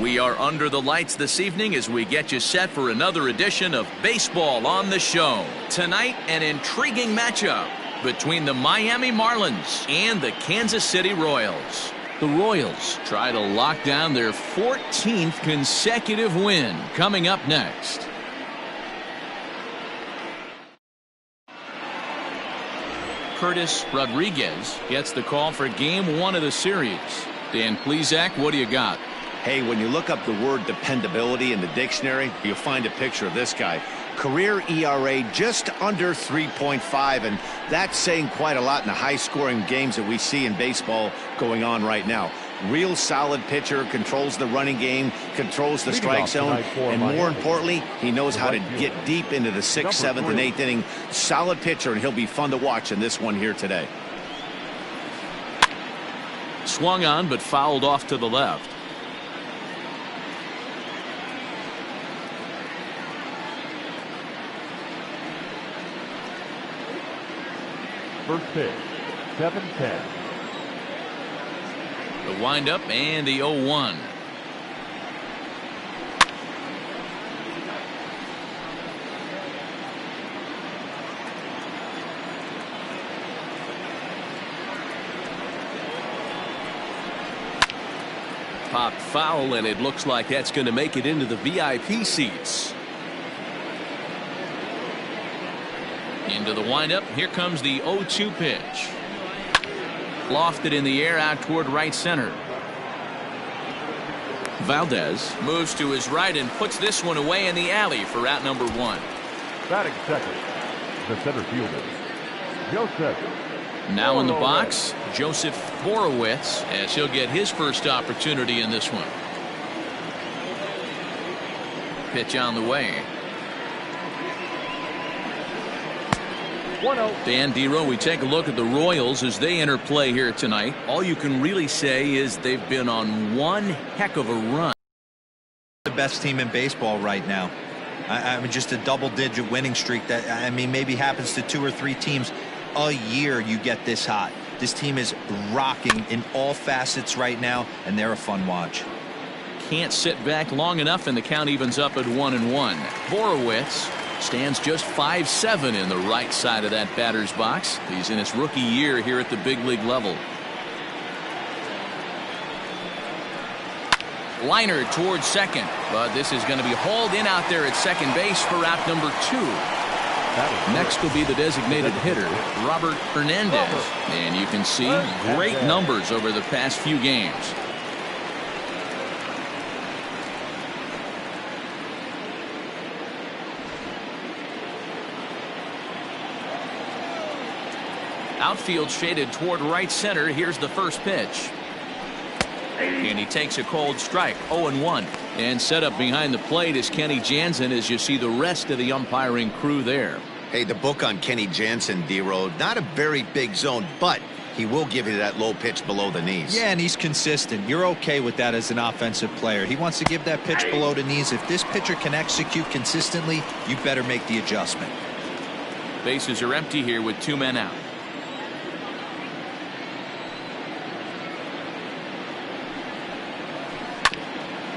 We are under the lights this evening as we get you set for another edition of Baseball on the Show. Tonight, an intriguing matchup between the Miami Marlins and the Kansas City Royals. The Royals try to lock down their 14th consecutive win. Coming up next. Curtis Rodriguez gets the call for game 1 of the series. Dan Plesac, what do you got? Hey, when you look up the word dependability in the dictionary, you'll find a picture of this guy. Career ERA just under 3.5, and that's saying quite a lot in the high-scoring games that we see in baseball going on right now. Real solid pitcher, controls the running game, controls the strike zone, and more importantly, he knows how to get deep into the 6th, 7th, and 8th inning. Solid pitcher, and he'll be fun to watch in this one here today. Swung on, but fouled off to the left. First pitch, 7-10. The windup and the 0-1. Popped foul, and it looks like that's going to make it into the VIP seats. Into the windup. Here comes the 0-2 pitch. Lofted in the air out toward right center. Valdez moves to his right and puts this one away in the alley for out number 1. Batting second, the center fielder, Joseph. Now in the box, Joseph Borowitz, as he'll get his first opportunity in this one. Pitch on the way. Dan Dero, we take a look at the Royals as they enter play here tonight. All you can really say is they've been on one heck of a run. The best team in baseball right now. I mean, just a double-digit winning streak that, I mean, maybe happens to 2 or 3 teams a year. You get this hot. This team is rocking in all facets right now, and they're a fun watch. Can't sit back long enough, and the count evens up at 1-1. Borowitz stands just 5'7" in the right side of that batter's box. He's in his rookie year here at the big league level. Liner towards second, but this is going to be hauled in out there at second base for out number 2. Next will be the designated hitter, Robert Hernandez. And you can see great numbers over the past few games. Outfield shaded toward right center. Here's the first pitch. And he takes a cold strike. 0-1. And set up behind the plate is Kenny Jansen as you see the rest of the umpiring crew there. Hey, the book on Kenny Jansen, D-Road, not a very big zone, but he will give you that low pitch below the knees. Yeah, and he's consistent. You're okay with that as an offensive player. He wants to give that pitch below the knees. If this pitcher can execute consistently, you better make the adjustment. Bases are empty here with 2 men out.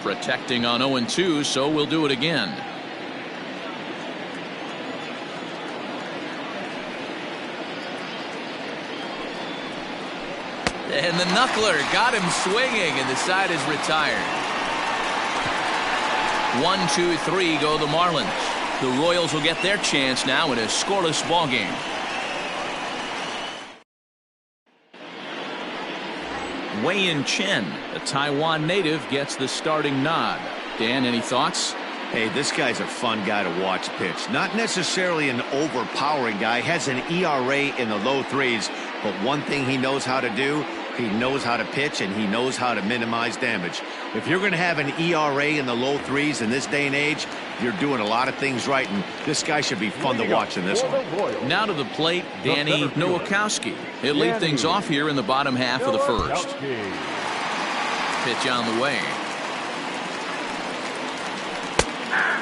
Protecting on 0-2, so we'll do it again. And the knuckler got him swinging, and the side is retired. 1-2-3 go the Marlins. The Royals will get their chance now in a scoreless ball game. Wei-Yin Chen, a Taiwan native, gets the starting nod. Dan, any thoughts? Hey, this guy's a fun guy to watch pitch. Not necessarily an overpowering guy. Has an ERA in the low 3s. But one thing he knows how to do, he knows how to pitch, and he knows how to minimize damage. If you're going to have an ERA in the low 3s in this day and age, you're doing a lot of things right, and this guy should be fun to watch in this one. Now to the plate, Danny Nowakowski. He'll lead things off here in the bottom half of the first. Pitch on the way.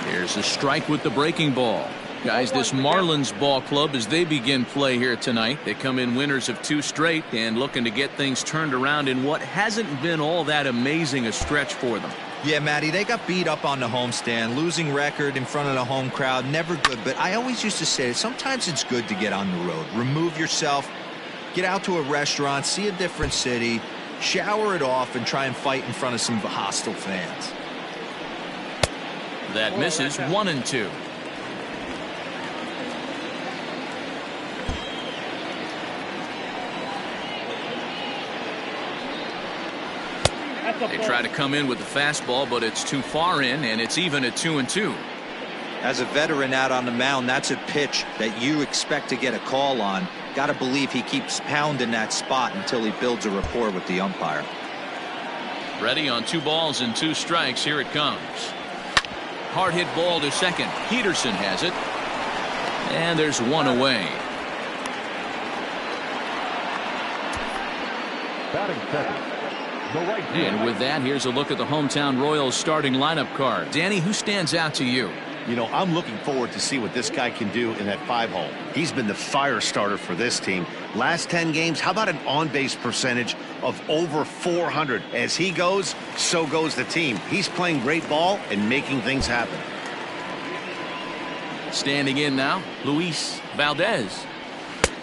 Here's a strike with the breaking ball. Guys, this Marlins ball club, as they begin play here tonight, they come in winners of 2 straight and looking to get things turned around in what hasn't been all that amazing a stretch for them. Yeah, Matty, they got beat up on the homestand. Losing record in front of the home crowd, never good. But I always used to say, sometimes it's good to get on the road. Remove yourself, get out to a restaurant, see a different city, shower it off, and try and fight in front of some hostile fans. That misses 1-2. They try to come in with the fastball, but it's too far in, and it's even at 2-2. As a veteran out on the mound, that's a pitch that you expect to get a call on. Got to believe he keeps pounding that spot until he builds a rapport with the umpire. Ready on 2 balls and 2 strikes. Here it comes. Hard hit ball to second. Peterson has it. And there's 1 away. Batting second. And with that, here's a look at the hometown Royals starting lineup card. Danny, who stands out to you? You know, I'm looking forward to see what this guy can do in that 5-hole. He's been the fire starter for this team. Last 10 games, how about an on-base percentage of over 400? As he goes, so goes the team. He's playing great ball and making things happen. Standing in now, Luis Valdez.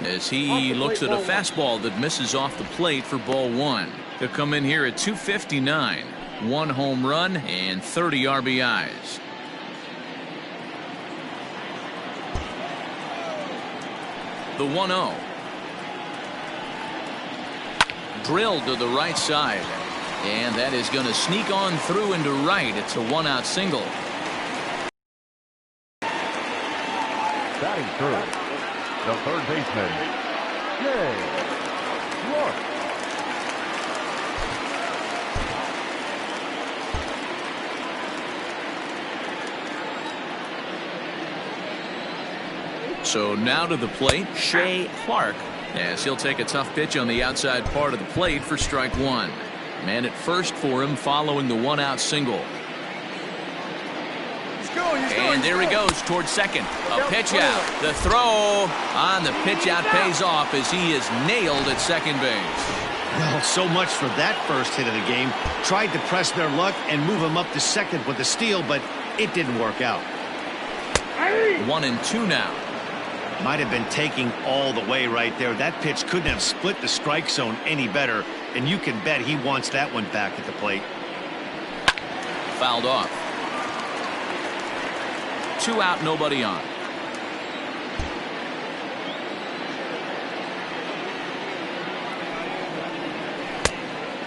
As he looks at a fastball that misses off the plate for ball 1. He'll come in here at 259. 1 home run and 30 RBIs. The 1-0. Drilled to the right side. And that is going to sneak on through into right. It's a 1-out single. Batting third, the third baseman, Jay York. So now to the plate, Shea Clark, as he'll take a tough pitch on the outside part of the plate for strike 1. Man at first for him following the 1-out single. And there he goes towards second. A pitch out. The throw on the pitch out pays off as he is nailed at second base. Well, so much for that first hit of the game. Tried to press their luck and move him up to second with the steal, but it didn't work out. 1-2 now. Might have been taking all the way right there. That pitch couldn't have split the strike zone any better, and you can bet he wants that one back at the plate. Fouled off. 2 out, nobody on.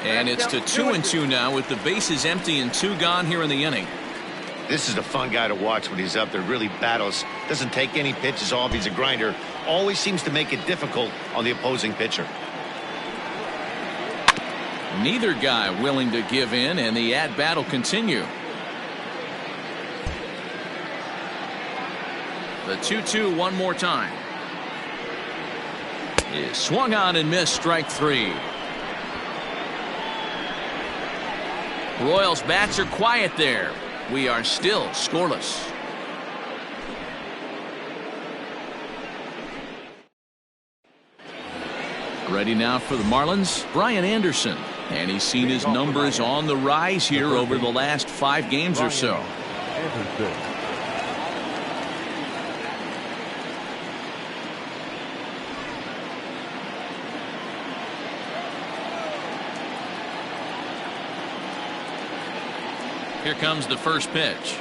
And it's to 2-2 now with the bases empty and 2 gone here in the inning. This is a fun guy to watch when he's up there. Really battles. Doesn't take any pitches off. He's a grinder. Always seems to make it difficult on the opposing pitcher. Neither guy willing to give in, and the at-bat will continue. The 2-2 one more time. Is swung on and missed, strike 3. Royals bats are quiet there. We are still scoreless. Ready now for the Marlins, Brian Anderson. And he's seen his numbers on the rise here over the last 5 games or so. Here comes the first pitch.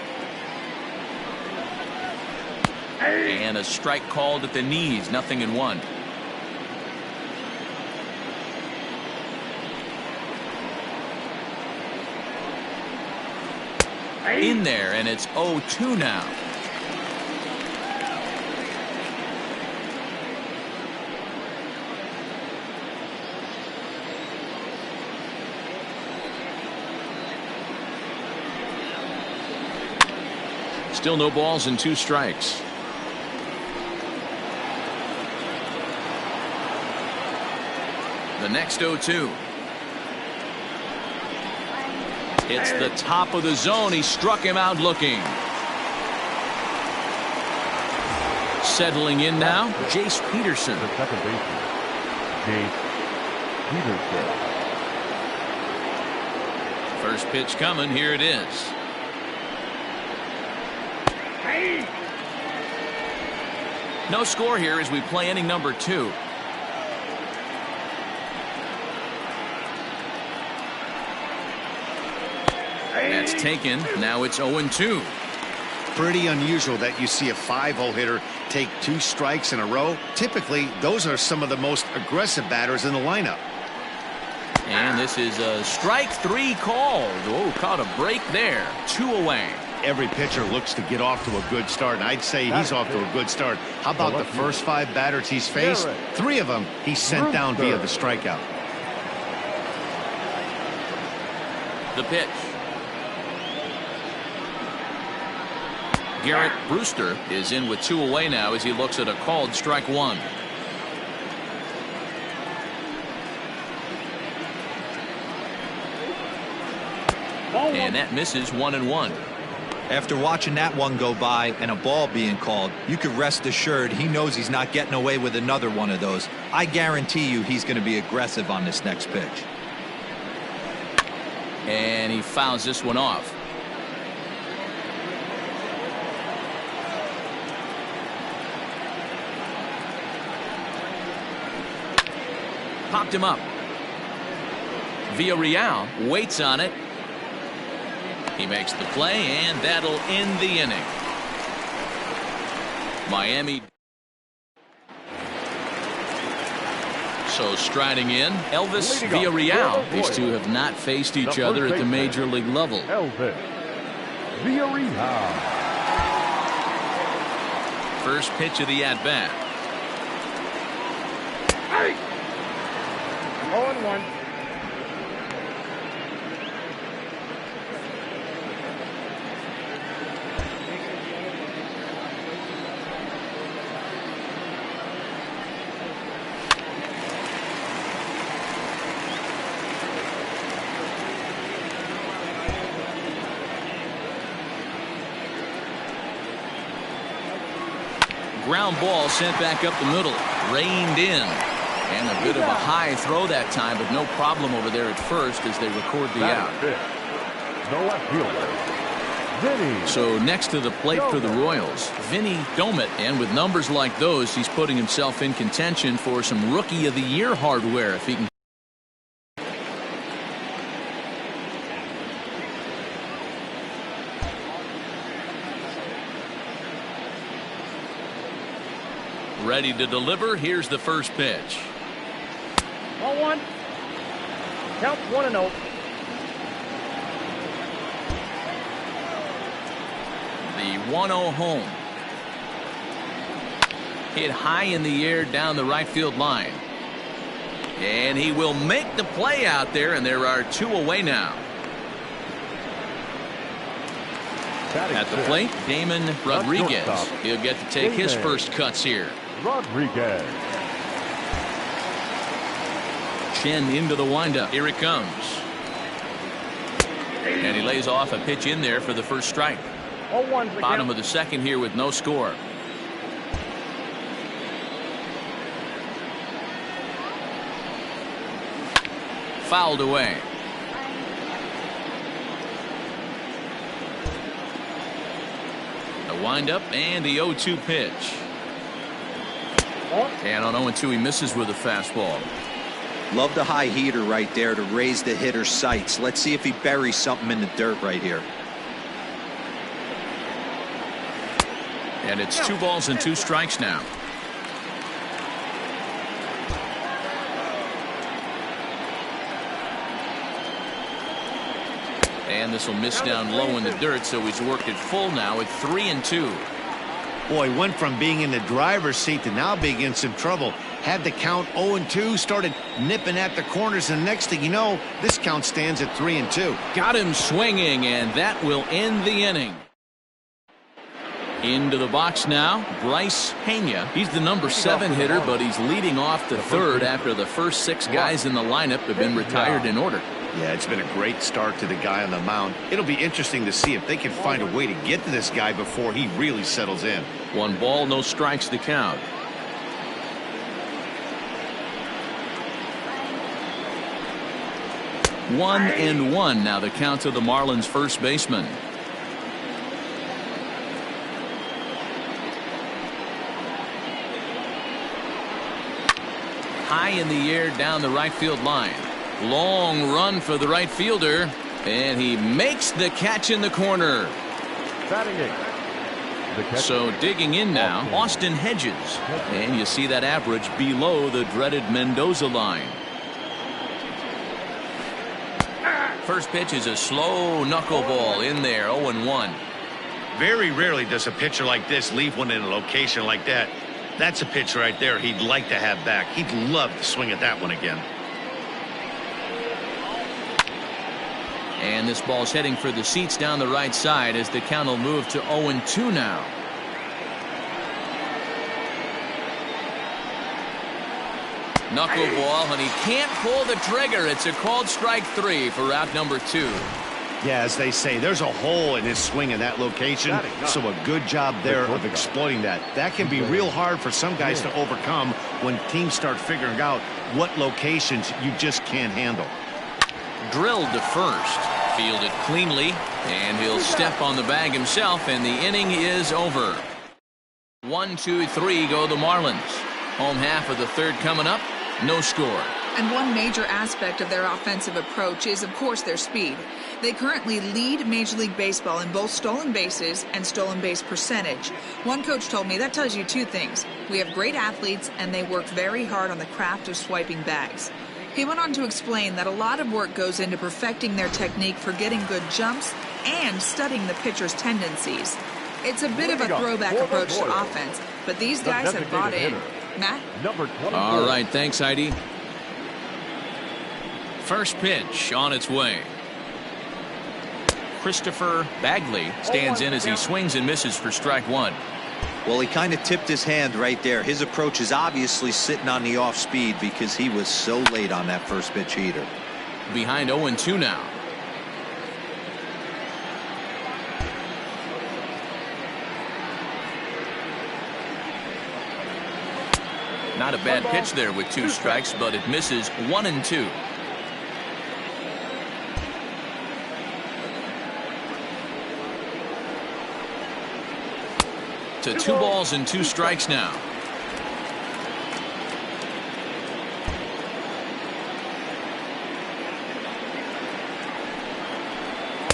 And a strike called at the knees, 0-1. In there, and it's 0-2 now. Still no balls and 2 strikes. The next 0-2. It's the top of the zone. He struck him out looking. Settling in now, Jace Peterson. The second baseman, Jace Peterson. First pitch coming. Here it is. No score here as we play inning number 2. That's taken. Now it's 0-2. Pretty unusual that you see a 5-hole hitter take 2 strikes in a row. Typically, those are some of the most aggressive batters in the lineup. And this is a strike 3 called. Oh, caught a break there. 2 away. Every pitcher looks to get off to a good start, and I'd say he's off to a good start. How about the first 5 batters he's faced? 3 of them he's sent down via the strikeout. The pitch. Garrett Brewster is in with 2 away now as he looks at a called strike 1. And that misses 1-1. After watching that one go by and a ball being called, you could rest assured he knows he's not getting away with another one of those. I guarantee you he's going to be aggressive on this next pitch. And he fouls this one off. Popped him up. Villarreal waits on it. He makes the play, and that'll end the inning. Miami. So striding in, Elvis Villarreal. These two have not faced each other at the major league level. Elvis Villarreal. First pitch of the at-bat. 0-1. Ground ball sent back up the middle. Reined in. And a bit of a high throw that time, but no problem over there at first as they record the out. The left fielder, Vinny. So next to the plate for the Royals, Vinny Domit. And with numbers like those, he's putting himself in contention for some Rookie of the Year hardware if he can. Ready to deliver. Here's the first pitch. 0-1. Count 1-0. The 1-0 home. Hit high in the air down the right field line. And he will make the play out there, and there are 2 away now. At the plate, Damon Rodriguez. He'll get to take his first cuts here. Rodriguez. Chen into the windup. Here it comes. And he lays off a pitch in there for the first strike. 0-1. Bottom of the second here with no score. Fouled away. The windup and the 0-2 pitch. And on 0-2 he misses with a fastball. Love the high heater right there to raise the hitter's sights. Let's see if he buries something in the dirt right here. And it's 2 balls and 2 strikes now. And this will miss down low in the dirt, so he's worked it full now at 3-2. Boy, went from being in the driver's seat to now being in some trouble. Had the count 0-2, started nipping at the corners, and next thing you know, this count stands at 3-2. Got him swinging, and that will end the inning. Into the box now, Bryce Pena. He's the number 7 hitter, but he's leading off the third after the first 6 guys in the lineup have been retired in order. Yeah, it's been a great start to the guy on the mound. It'll be interesting to see if they can find a way to get to this guy before he really settles in. 1 ball, no strikes to count. 1-1 now the count to the Marlins first baseman. High in the air down the right field line. Long run for the right fielder, and he makes the catch in the corner. Batting eighth. So digging in now, Austin Hedges, and you see that average below the dreaded Mendoza line. First pitch is a slow knuckleball in there, 0-1. Very rarely does a pitcher like this leave one in a location like that. That's a pitch right there he'd like to have back. He'd love to swing at that one again. And this ball's heading for the seats down the right side as the count will move to 0-2 now. Knuckleball, and he can't pull the trigger. It's a called strike 3 for out number 2. Yeah, as they say, there's a hole in his swing in that location, so a good job there of exploiting that. That can be real hard for some guys to overcome when teams start figuring out what locations you just can't handle. Drilled to first, fielded cleanly, and he'll step on the bag himself, and the inning is over. 1, 2, 3 go the Marlins. Home half of the third coming up, no score. And one major aspect of their offensive approach is, of course, their speed. They currently lead Major League Baseball in both stolen bases and stolen base percentage. One coach told me that tells you two things. We have great athletes, and they work very hard on the craft of swiping bags. He went on to explain that a lot of work goes into perfecting their technique for getting good jumps and studying the pitcher's tendencies. It's a bit of a throwback approach to offense, but these guys have bought in. Matt? All right, thanks, Heidi. First pitch on its way. Christopher Bagley stands in as he swings and misses for strike 1. Well, he kind of tipped his hand right there. His approach is obviously sitting on the off speed because he was so late on that first pitch heater. Behind 0-2 now. Not a bad pitch there with 2 strikes, but it misses 1-2. To 2 balls and 2 strikes now.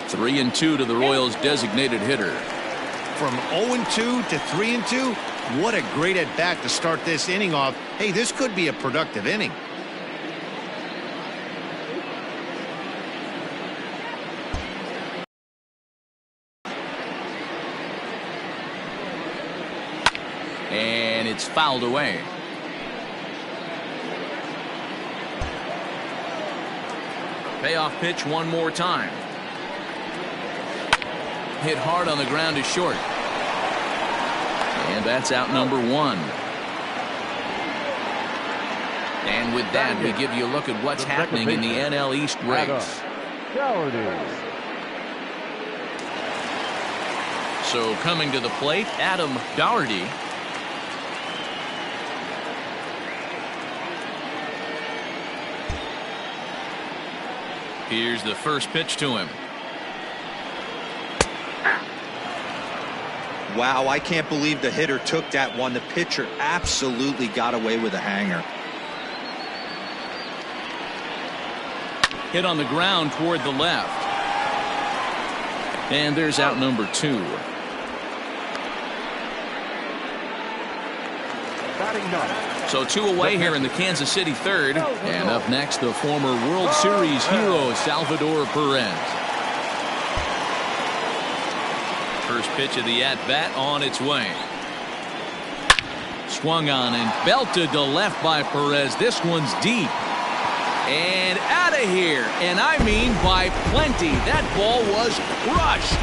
Three and 2 to the Royals' designated hitter. From 0-2 to 3-2, what a great at-bat to start this inning off. Hey, this could be a productive inning. And it's fouled away. Payoff pitch one more time. Hit hard on the ground is short. And that's out number 1. And with that, we give you a look at what's happening in the NL East race. So coming to the plate, Adam Doherty. Here's the first pitch to him. Wow, I can't believe the hitter took that one. The pitcher absolutely got away with a hanger. Hit on the ground toward the left. And there's out number 2. So 2 away here in the Kansas City third. And up next, the former World Series hero, Salvador Perez. First pitch of the at-bat on its way. Swung on and belted to left by Perez. This one's deep. And out of here. And I mean by plenty. That ball was crushed.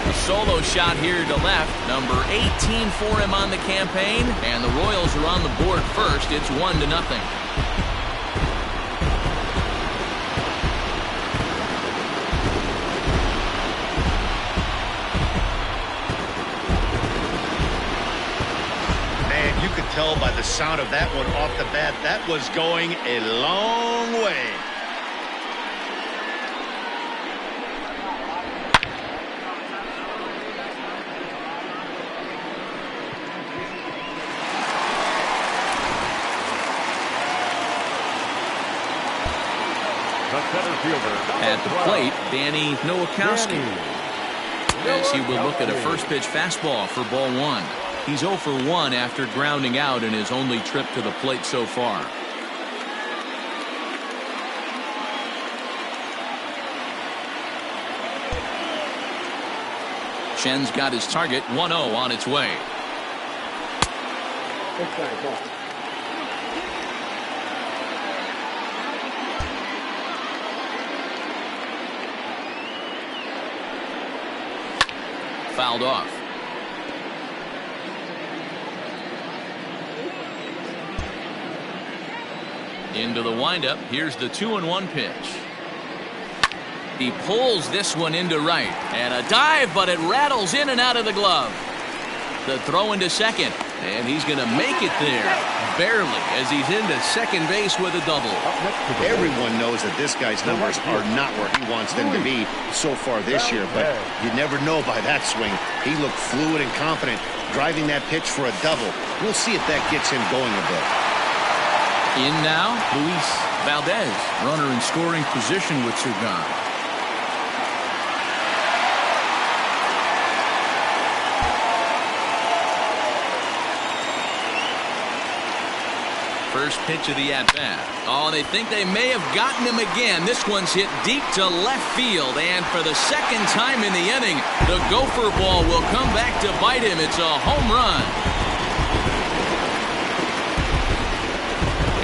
A solo shot here to left. Number 18 for him on the campaign. And the Royals are on the board first. It's 1-0. Tell by the sound of that one off the bat. That was going a long way. At the plate, Danny Nowakowski. As he will look at a first pitch fastball for ball one. He's 0 for 1 after grounding out in his only trip to the plate so far. Chen's got his target. 1-0 on its way. Fouled off. Into the windup. Here's the 2-1 pitch. He pulls this one into right. And a dive, but it rattles in and out of the glove. The throw into second. And he's going to make it there. Barely, as he's into second base with a double. Everyone knows that this guy's numbers are not where he wants them to be so far this year, but you never know by that swing. He looked fluid and confident, driving that pitch for a double. We'll see if that gets him going a bit. In now, Luis Valdez, runner in scoring position with two gone. First pitch of the at-bat. Oh, they think they may have gotten him again. This one's hit deep to left field, and for the second time in the inning, the gopher ball will come back to bite him. It's a home run.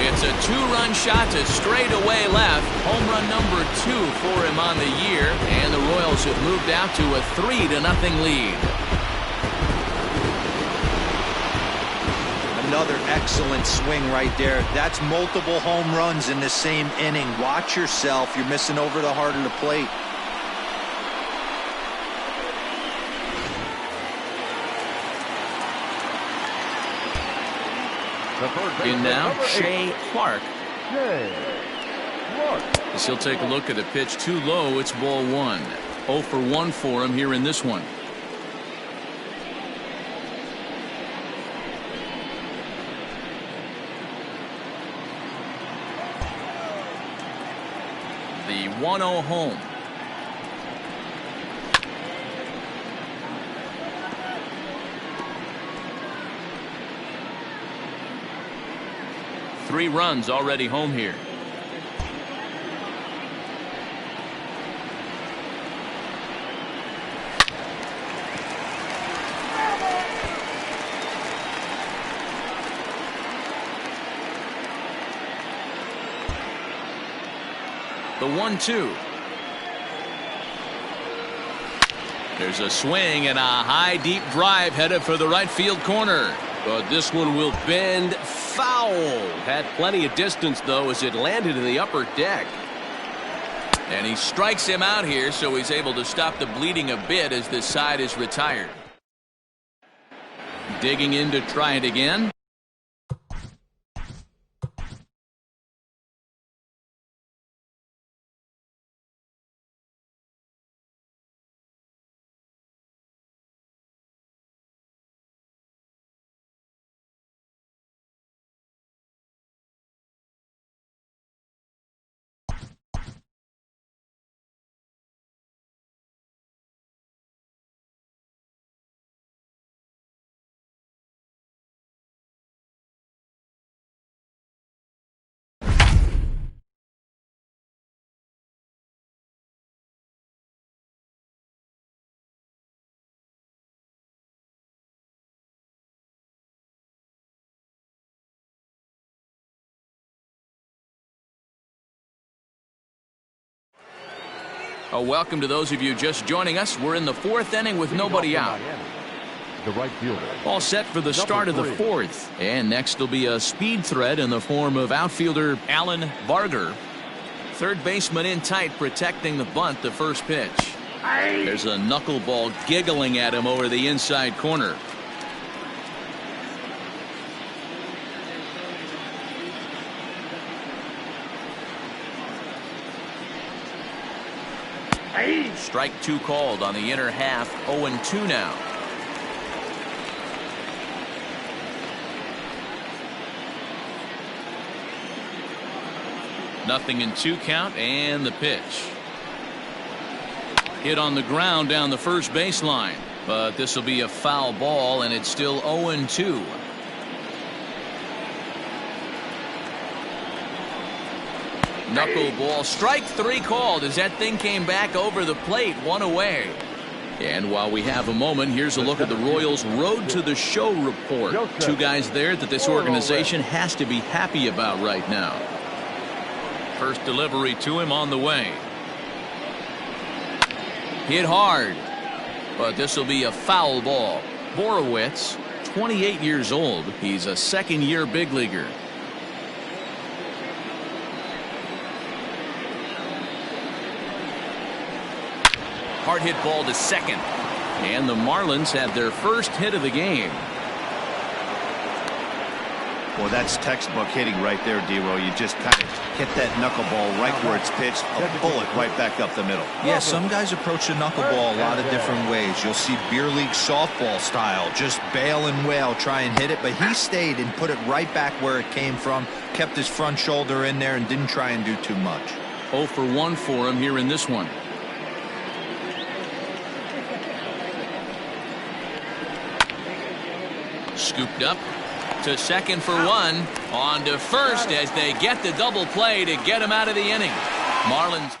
It's a two-run shot to straightaway left. Home run number 2 for him on the year, and the Royals have moved out to a 3-0 lead. Another excellent swing right there. That's multiple home runs in the same inning. Watch yourself. You're missing over the heart of the plate. In now, Shea Clark. As he'll take a look at a pitch too low, it's ball 1. 0 for 1 for him here in this one. The 1-0 home. Three runs already home here. The 1-2. There's a swing and a high deep drive headed for the right field corner. But this one will bend foul. Had plenty of distance, though, as it landed in the upper deck. And he strikes him out here, so he's able to stop the bleeding a bit as this side is retired. Digging in to try it again. Welcome to those of you just joining us. We're in the 4th inning with nobody out. The right fielder. All set for the start of the 4th. And next will be a speed threat in the form of outfielder Alan Barger. Third baseman in tight, protecting the bunt, the first pitch. There's a knuckleball giggling at him over the inside corner. Strike 2 called on the inner half. 0-2 now. Nothing in 2 count, and the pitch. Hit on the ground down the first baseline, but this will be a foul ball, and it's still 0-2. Knuckleball, strike 3 called as that thing came back over the plate, 1 away. And while we have a moment, here's a look at the Royals' Road to the Show report. 2 guys there that this organization has to be happy about right now. First delivery to him on the way. Hit hard, but this will be a foul ball. Borowitz, 28 years old. He's a second-year big leaguer. Hard hit ball to second. And the Marlins have their first hit of the game. Well, that's textbook hitting right there, D-Row. You just kind of hit that knuckleball right where it's pitched, a bullet right back up the middle. Yeah, some guys approach the knuckleball a lot of different ways. You'll see beer league softball style, just bail and wail, try and hit it, but he stayed and put it right back where it came from, kept his front shoulder in there and didn't try and do too much. 0 for 1 for him here in this one. Scooped up to second for 1. On to first as they get the double play to get him out of the inning. Marlins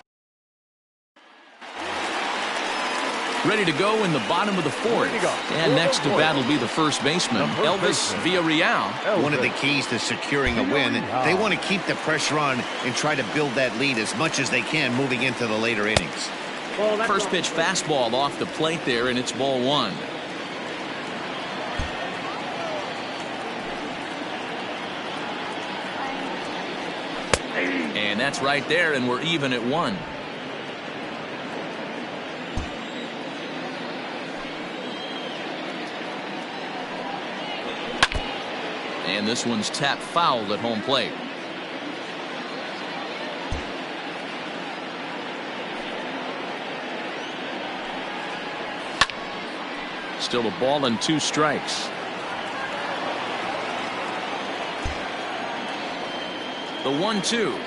ready to go in the bottom of the 4th. And next to bat will be the first baseman, Elvis Villarreal. One of the keys to securing a win, they want to keep the pressure on and try to build that lead as much as they can moving into the later innings. First pitch fastball off the plate there, and it's ball 1. And that's right there, and we're even at 1. And this one's tapped foul at home plate. Still a ball and 2 strikes. The 1-2.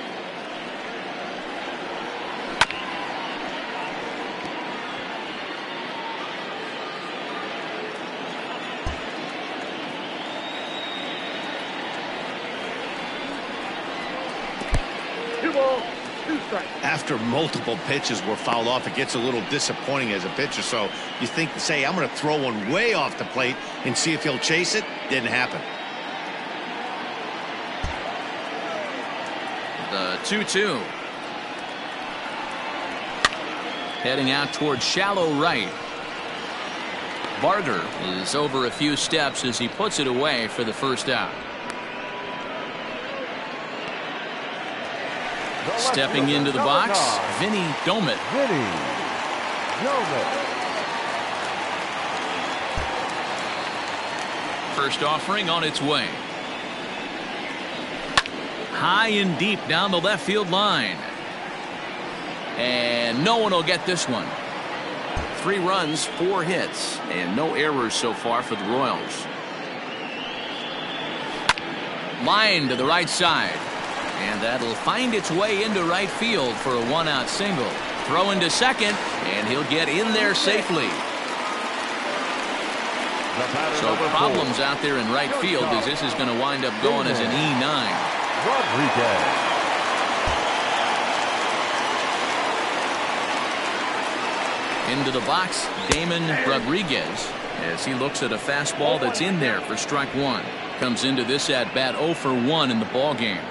After multiple pitches were fouled off, it gets a little disappointing as a pitcher. So you think, say, I'm going to throw one way off the plate and see if he'll chase it. Didn't happen. The 2-2. Heading out towards shallow right. Barger is over a few steps as he puts it away for the first out. Stepping into the box, Vinny Domet. First offering on its way. High and deep down the left field line. And no one will get this one. 3 runs, 4 hits, and no errors so far for the Royals. Line to the right side. And that'll find its way into right field for a 1-out single. Throw into second, and he'll get in there safely. So problems out there in right field as this is going to wind up going as an E9. Into the box, Damon Rodriguez, as he looks at a fastball that's in there for strike 1. Comes into this at bat 0 for 1 in the ball game.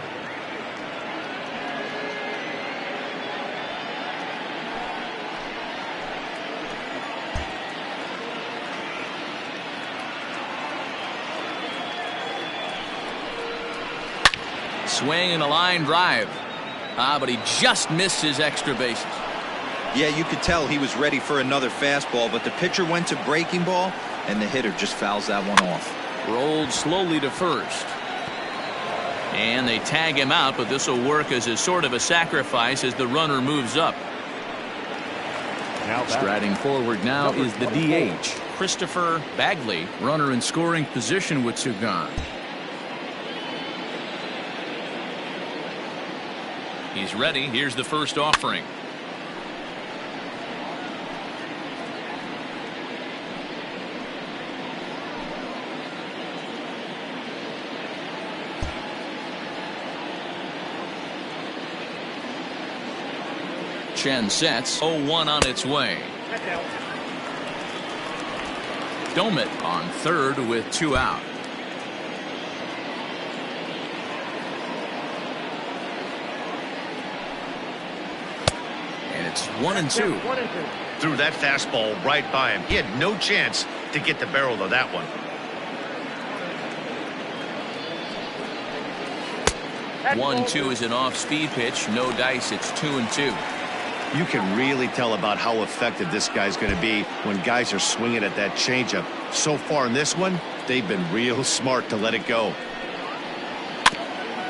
Swing and a line drive. But he just missed his extra bases. Yeah, you could tell he was ready for another fastball, but the pitcher went to breaking ball, and the hitter just fouls that one off. Rolled slowly to first. And they tag him out, but this will work as a sort of a sacrifice as the runner moves up. Striding forward now is the DH, Christopher Bagley, runner in scoring position with two gone. He's ready. Here's the first offering. Chen sets 0-1 on its way. Domit on third with two out. And it's 1-2. Threw that fastball right by him. He had no chance to get the barrel of that one. 1-2 is an off-speed pitch. No dice. It's 2-2. You can really tell about how effective this guy's going to be when guys are swinging at that changeup. So far in this one, they've been real smart to let it go.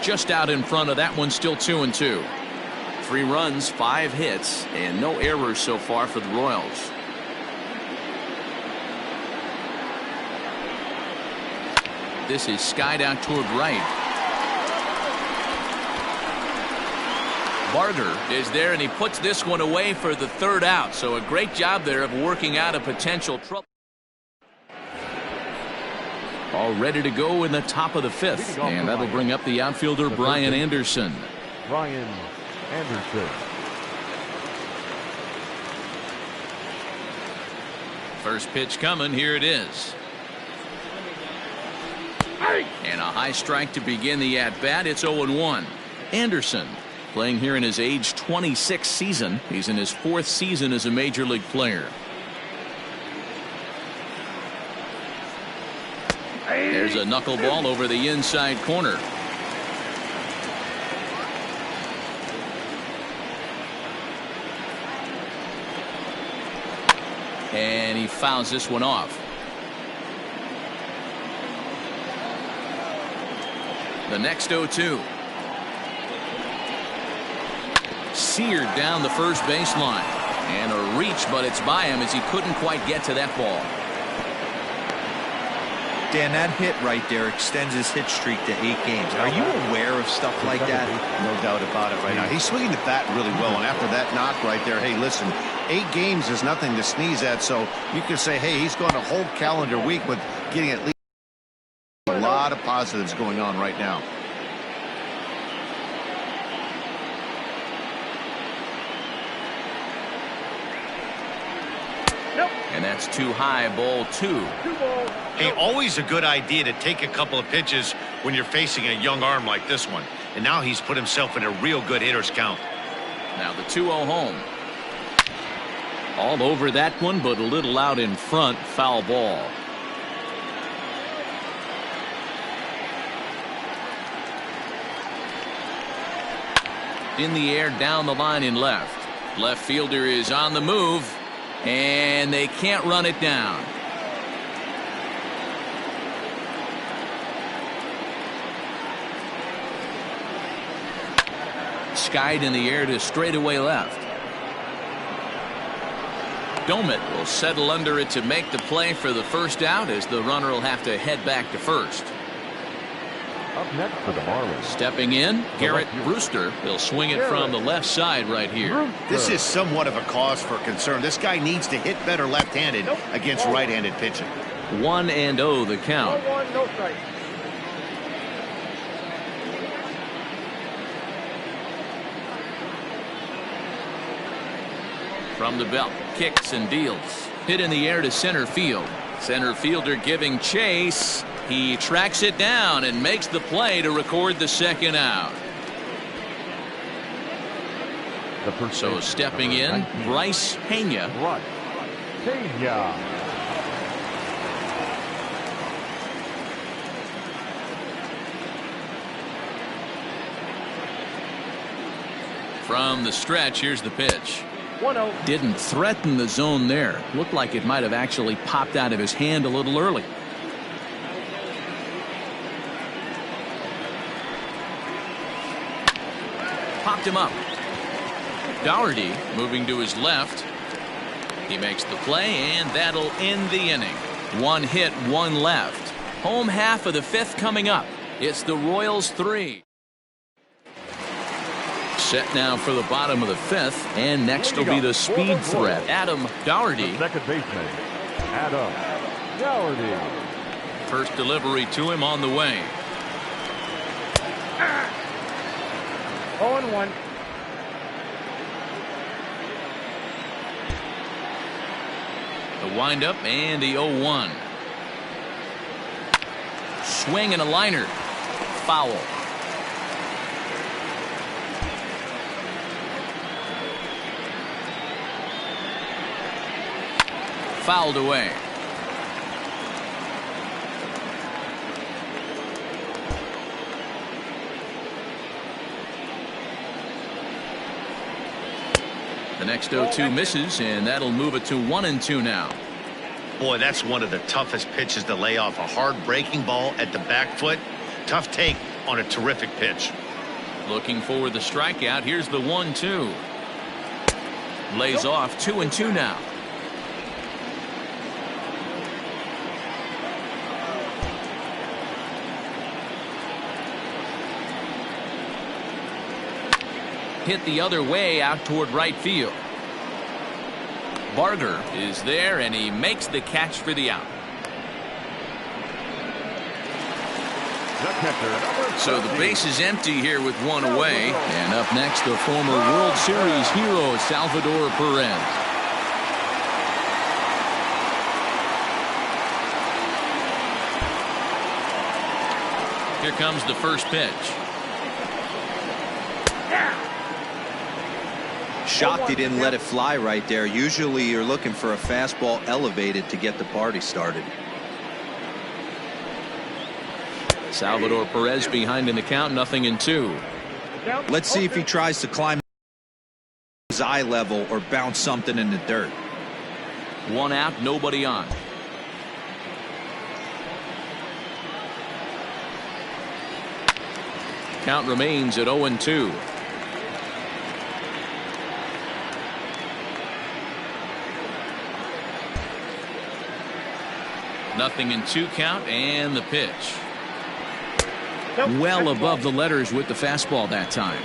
Just out in front of that one, still 2-2. 3 runs, 5 hits, and no errors so far for the Royals. This is skied out toward right. Barger is there, and he puts this one away for the third out. So a great job there of working out a potential trouble. All ready to go in the top of the 5th, and that'll bring up the outfielder Brian Anderson. Brian Anderson. First pitch coming. Here it is. And a high strike to begin the at-bat. It's 0-1. Anderson playing here in his age 26 season. He's in his 4th season as a major league player. There's a knuckleball over the inside corner. And he fouls this one off. The next 0-2. Seared down the first baseline. And a reach, but it's by him as he couldn't quite get to that ball. Dan, that hit right there extends his hit streak to 8 games. Are you aware of stuff like that? No doubt about it right now. He's swinging the bat really well, and after that knock right there, hey, listen, 8 games is nothing to sneeze at, so you can say, hey, he's going a whole calendar week with getting at least a lot of positives going on right now. And that's too high, ball 2. Hey, always a good idea to take a couple of pitches when you're facing a young arm like this one. And now he's put himself in a real good hitter's count. Now the 2-0 home. All over that one, but a little out in front. Foul ball. In the air, down the line in left. Left fielder is on the move. And they can't run it down. Skied in the air to straightaway left. Domit will settle under it to make the play for the first out, as the runner will have to head back to first. Up next for the Marlins. Stepping in, Garrett Brewster. He'll swing it from the left side right here. This is somewhat of a cause for concern. This guy needs to hit better left-handed against right-handed pitching. 1-0 the count. 1-1, no strike. From the belt, kicks and deals. Hit in the air to center field. Center fielder giving chase. He tracks it down and makes the play to record the second out. So stepping in, Bryce Pena. From the stretch, here's the pitch. 1-0. Didn't threaten the zone there. Looked like it might have actually popped out of his hand a little early. Popped him up. Dougherty moving to his left. He makes the play, and that'll end the inning. One hit, one left. Home half of the fifth coming up. It's the Royals 3. Set now for the bottom of the fifth, and next will be the speed threat, Adam Doherty. Second baseman, Adam Doherty. First delivery to him on the way. 0-1. The windup and the 0-1. Swing and a liner. Foul. Fouled away. The next 0-2 misses, and that'll move it to 1-2 now. Boy, that's one of the toughest pitches to lay off. A hard breaking ball at the back foot. Tough take on a terrific pitch. Looking for the strikeout. Here's the 1-2. Lays off 2-2 now. Hit the other way out toward right field. Barger is there, and he makes the catch for the out. So the base is empty here with one away. And up next, the former World Series hero, Salvador Perez. Here comes the first pitch. Shocked he didn't let it fly right there. Usually you're looking for a fastball elevated to get the party started. Salvador Perez behind in the count, 0-2. Let's see if he tries to climb his eye level or bounce something in the dirt. One out, nobody on. Count remains at 0-2. Nothing in 2 count, and the pitch. Well above the letters with the fastball that time.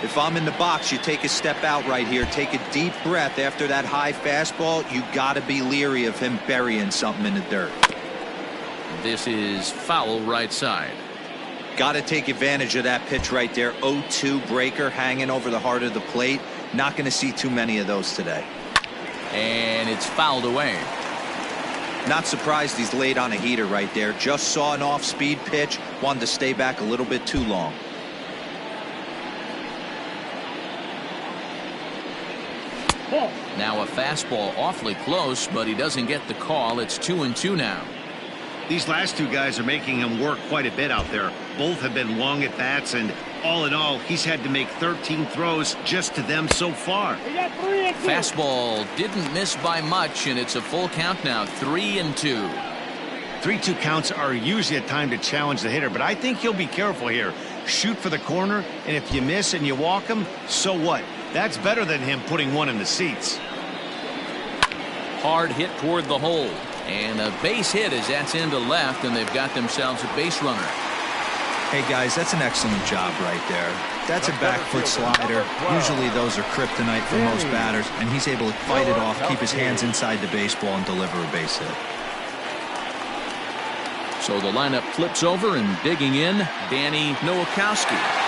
If I'm in the box, you take a step out right here. Take a deep breath after that high fastball. You got to be leery of him burying something in the dirt. This is foul right side. Got to take advantage of that pitch right there. 0-2 breaker hanging over the heart of the plate. Not going to see too many of those today. And it's fouled away. Not surprised he's laid on a heater right there. Just saw an off-speed pitch. Wanted to stay back a little bit too long. Now a fastball awfully close, but he doesn't get the call. It's 2-2 now. These last two guys are making him work quite a bit out there. Both have been long at bats, and all in all, he's had to make 13 throws just to them so far. Fastball didn't miss by much, and it's a full count now, 3-2. 3-2 counts are usually a time to challenge the hitter, but I think he'll be careful here. Shoot for the corner, and if you miss and you walk him, so what? That's better than him putting one in the seats. Hard hit toward the hole. And a base hit as that's into left, and they've got themselves a base runner. Hey, guys, that's an excellent job right there. That's a back foot slider. Usually those are kryptonite for most batters, and he's able to fight it off, keep his hands inside the baseball, and deliver a base hit. So the lineup flips over, and digging in, Danny Nowakowski.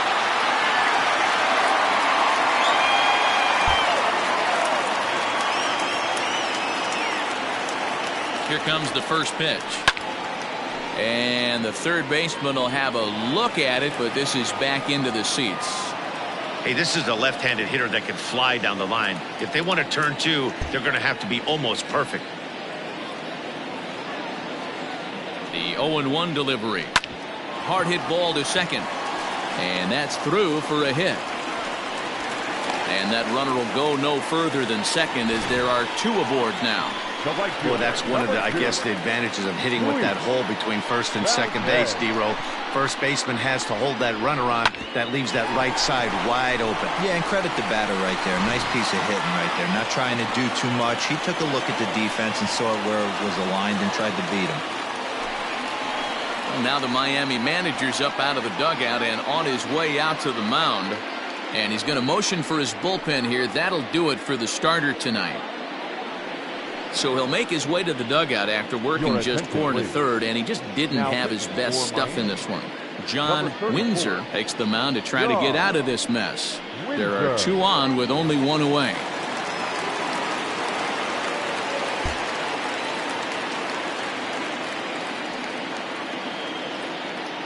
Here comes the first pitch. And the third baseman will have a look at it, but this is back into the seats. Hey, this is a left-handed hitter that can fly down the line. If they want to turn 2, they're going to have to be almost perfect. The 0-1 delivery. Hard hit ball to second. And that's through for a hit. And that runner will go no further than second as there are 2 aboard now. Well, that's one of the, I guess, the advantages of hitting with that hole between first and second base, D-Row. First baseman has to hold that runner on. That leaves that right side wide open. Yeah, and credit the batter right there. Nice piece of hitting right there. Not trying to do too much. He took a look at the defense and saw where it was aligned and tried to beat him. Well, now the Miami manager's up out of the dugout and on his way out to the mound. And he's going to motion for his bullpen here. That'll do it for the starter tonight. So he'll make his way to the dugout after working just 4 1/3, and he just didn't have his best stuff in this one. John Windsor takes the mound to try to get out of this mess. There are 2 on with only 1 away.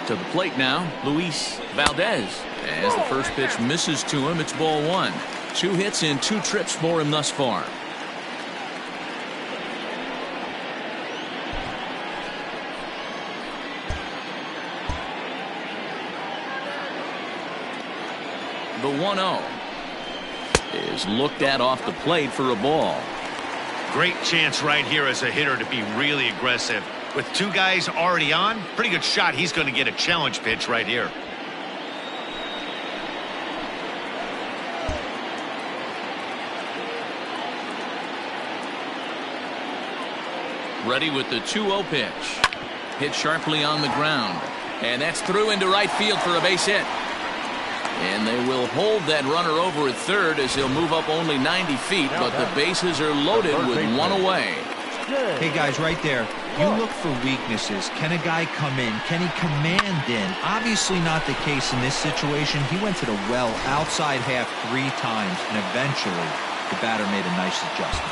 To the plate now, Luis Valdez. As the first pitch misses to him, it's ball 1. 2 hits and 2 trips for him thus far. The 1-0 is looked at off the plate for a ball. Great chance right here as a hitter to be really aggressive. With 2 guys already on, pretty good shot. He's going to get a challenge pitch right here. Ready with the 2-0 pitch. Hit sharply on the ground. And that's through into right field for a base hit. And they will hold that runner over at third as he'll move up only 90 feet, but the bases are loaded with 1 away. Hey, guys, right there, you look for weaknesses. Can a guy come in? Can he command in? Obviously not the case in this situation. He went to the well outside half 3 times, and eventually the batter made a nice adjustment.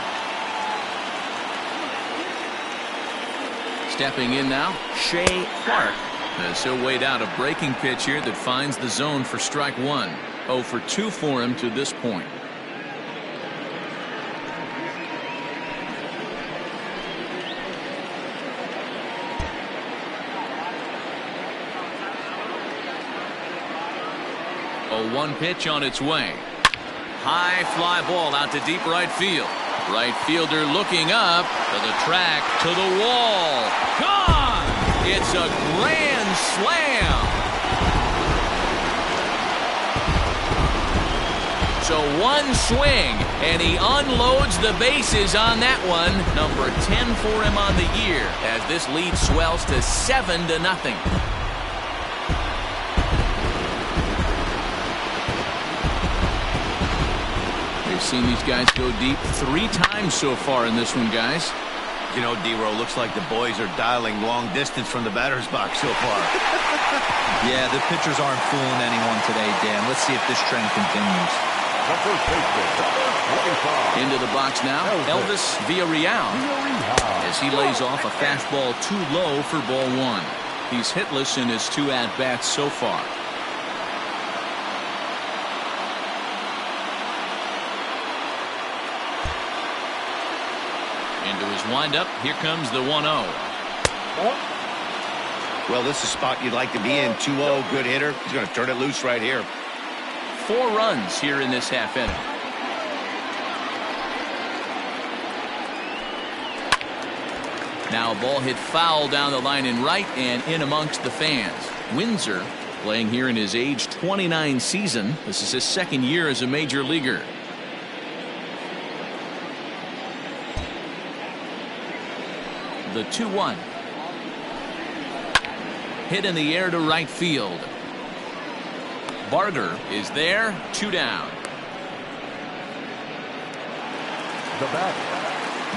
Stepping in now, Shea Clark. As he'll wait out a breaking pitch here that finds the zone for strike 1. 0 for 2 for him to this point. A 1 pitch on its way. High fly ball out to deep right field. Right fielder looking up to the track, to the wall. Gone! It's a grand slam. So 1 swing, and he unloads the bases on that one. Number 10 for him on the year, as this lead swells to 7-0. We've seen these guys go deep 3 times so far in this one, guys. You know, D-Row, looks like the boys are dialing long distance from the batter's box so far. Yeah, the pitchers aren't fooling anyone today, Dan. Let's see if this trend continues. Into the box now, Elvis Villarreal, as he lays off a fastball too low for ball 1. He's hitless in his 2 at-bats so far. Into his windup, here comes the 1-0. Well, this is a spot you'd like to be in. 2-0, good hitter. He's going to turn it loose right here. 4 runs here in this half inning. Now a ball hit foul down the line in right and in amongst the fans. Windsor playing here in his age 29 season. This is his 2nd year as a major leaguer. The 2-1. Hit in the air to right field. Barger is there, 2 down.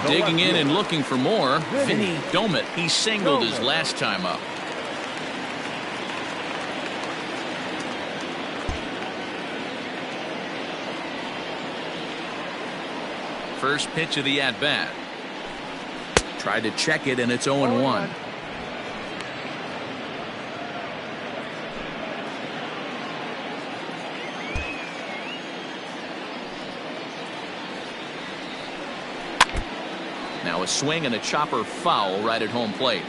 Digging in and looking for more, Vinny Domit. He singled his last time up. First pitch of the at-bat. Tried to check it, and it's 0-1. Now a swing and a chopper foul right at home plate.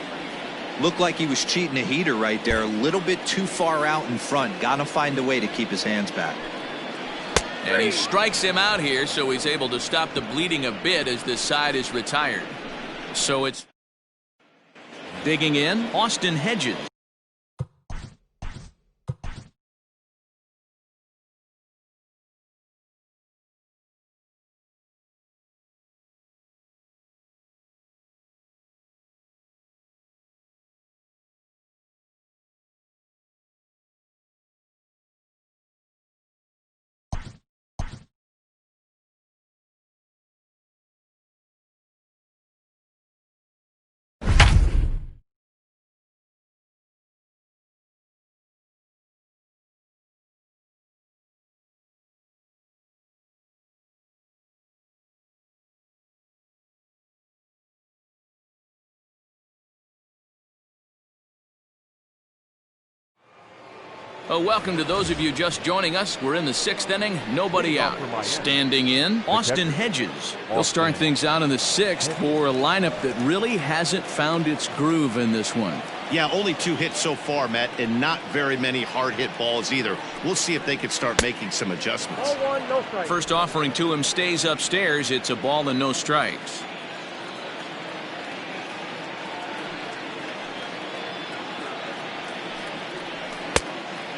Looked like he was cheating a heater right there. A little bit too far out in front. Got to find a way to keep his hands back. And he strikes him out here, so he's able to stop the bleeding a bit as this side is retired. So it's digging in, Austin Hedges. Welcome to those of you just joining us. We're in the 6th inning, nobody out. Standing in, Austin Hedges. He'll start things out in the 6th for a lineup that really hasn't found its groove in this one. Yeah, only 2 hits so far, Matt, and not very many hard hit balls either. We'll see if they can start making some adjustments. 0-1, no strike. First offering to him stays upstairs. It's a ball and no strikes.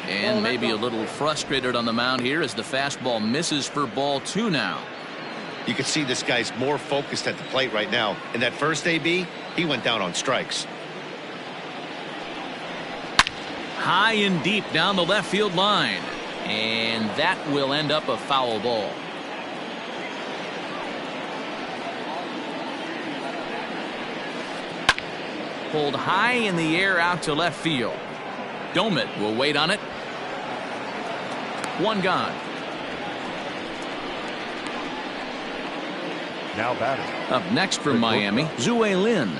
And maybe a little frustrated on the mound here as the fastball misses for ball 2 now. You can see this guy's more focused at the plate right now. In that first AB, he went down on strikes. High and deep down the left field line. And that will end up a foul ball. Pulled high in the air out to left field. Domit will wait on it. 1 gone. Now batting. Up next from Miami, Zue Lin.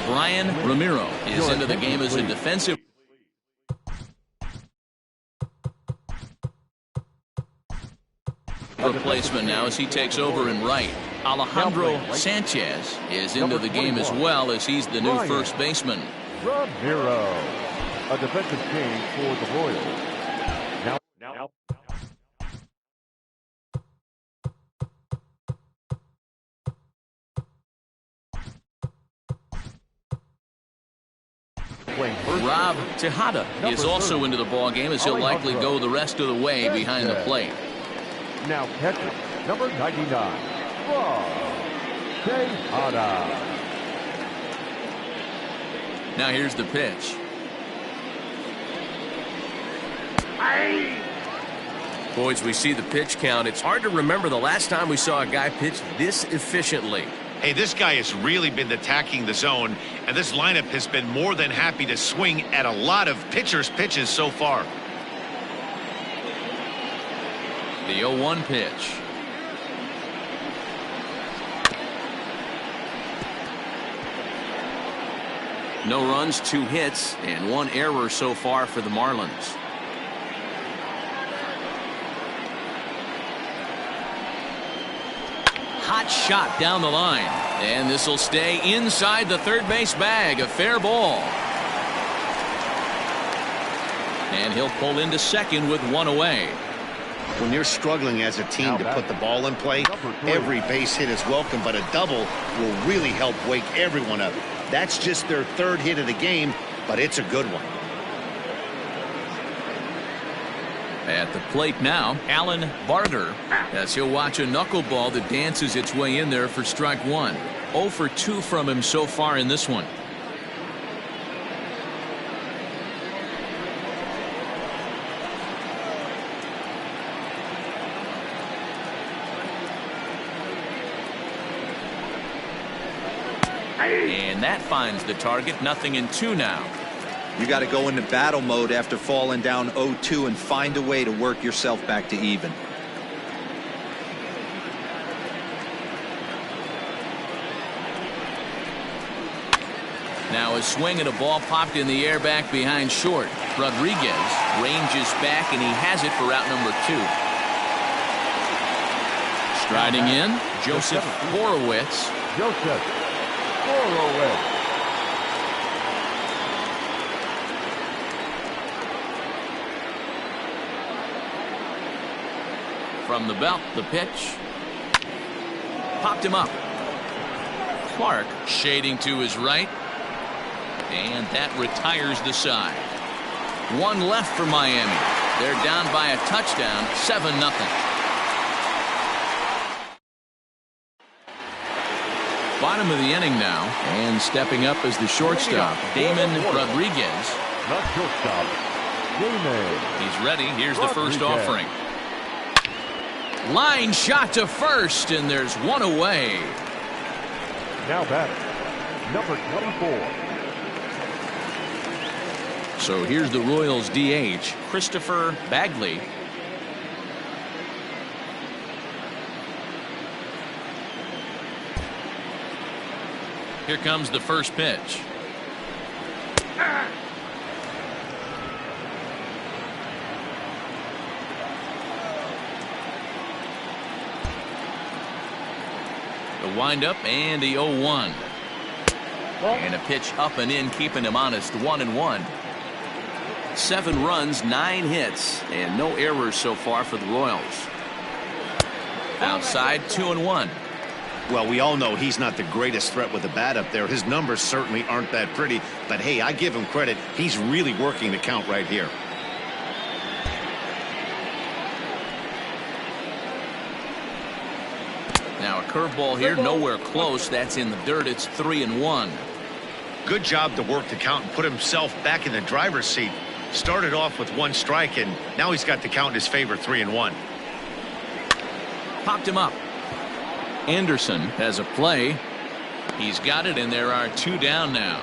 Brian Ramiro is into the game as a defensive. Replacement now as he takes over in right. Alejandro Sanchez is into the game as well as he's the new first baseman. Ramiro, a defensive change for the Royals. Now. Rob Tejada is also into the ball game as he'll likely go the rest of the way behind the plate. Now catcher, number 99, Rob Tejada. Now here's the pitch. Boys, we see the pitch count. It's hard to remember the last time we saw a guy pitch this efficiently. Hey, this guy has really been attacking the zone, and this lineup has been more than happy to swing at a lot of pitchers' pitches so far. The 0-1 pitch. No runs, 2 hits, and 1 error so far for the Marlins. Hot shot down the line, and this will stay inside the third base bag. A fair ball. And he'll pull into second with 1 away. When you're struggling as a team to put the ball in play, every base hit is welcome, but a double will really help wake everyone up. That's just their 3rd hit of the game, but it's a good one. At the plate now, Alan Barger, as he'll watch a knuckleball that dances its way in there for strike 1. 0 for 2 from him so far in this one. And that finds the target. 0-2 now. You got to go into battle mode after falling down 0-2 and find a way to work yourself back to even. Now a swing and a ball popped in the air back behind short. Rodriguez ranges back and he has it for out number 2. Striding in, Joseph Horowitz. Joseph Horowitz. From the belt, the pitch. Popped him up. Clark shading to his right. And that retires the side. One left for Miami. They're down by a touchdown, 7-0. Bottom of the inning now, and stepping up as the shortstop, Damon Rodriguez. Not shortstop. Damon. He's ready. Here's the first offering. Line shot to first, and there's one away. Now batter, number 24. So here's the Royals DH, Christopher Bagley. Here comes the first pitch. The windup and the 0-1. And a pitch up and in, keeping him honest, 1-1. 7 runs, 9 hits, and no errors so far for the Royals. Outside, 2-1. Well, we all know he's not the greatest threat with the bat up there. His numbers certainly aren't that pretty. But, hey, I give him credit. He's really working the count right here. Now a curveball here, nowhere close. That's in the dirt. It's 3-1. Good job to work the count and put himself back in the driver's seat. Started off with 1 strike, and now he's got the count in his favor, 3-1. Popped him up. Anderson has a play. He's got it, and there are 2 down now.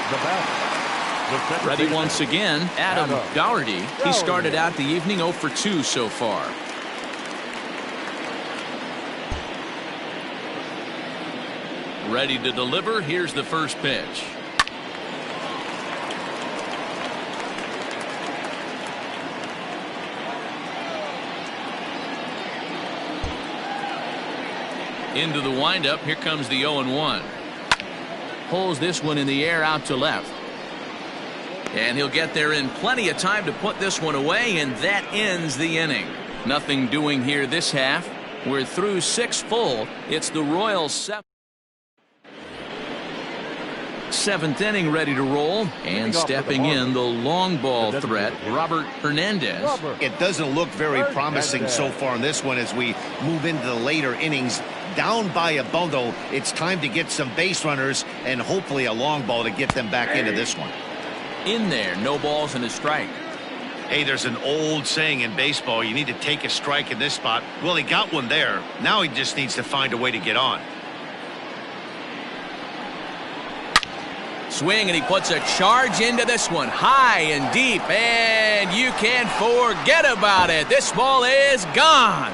The batter. Ready once again, Adam Doherty. He started out the evening 0 for 2 so far. Ready to deliver. Here's the first pitch. Into the windup. Here comes the 0-1. Pulls this one in the air out to left. And he'll get there in plenty of time to put this one away, and that ends the inning. Nothing doing here this half. We're through 6 full. It's the Royals' 7th inning ready to roll, and stepping in the long ball threat, Robert Hernandez. It doesn't look very promising so far in this one as we move into the later innings. Down by a bundle, it's time to get some base runners and hopefully a long ball to get them back into this one. In there, no balls and a strike. Hey, there's an old saying in baseball, you need to take a strike in this spot. Well, he got one there. Now he just needs to find a way to get on. Swing, and he puts a charge into this one, high and deep, and you can't forget about it. This ball is gone.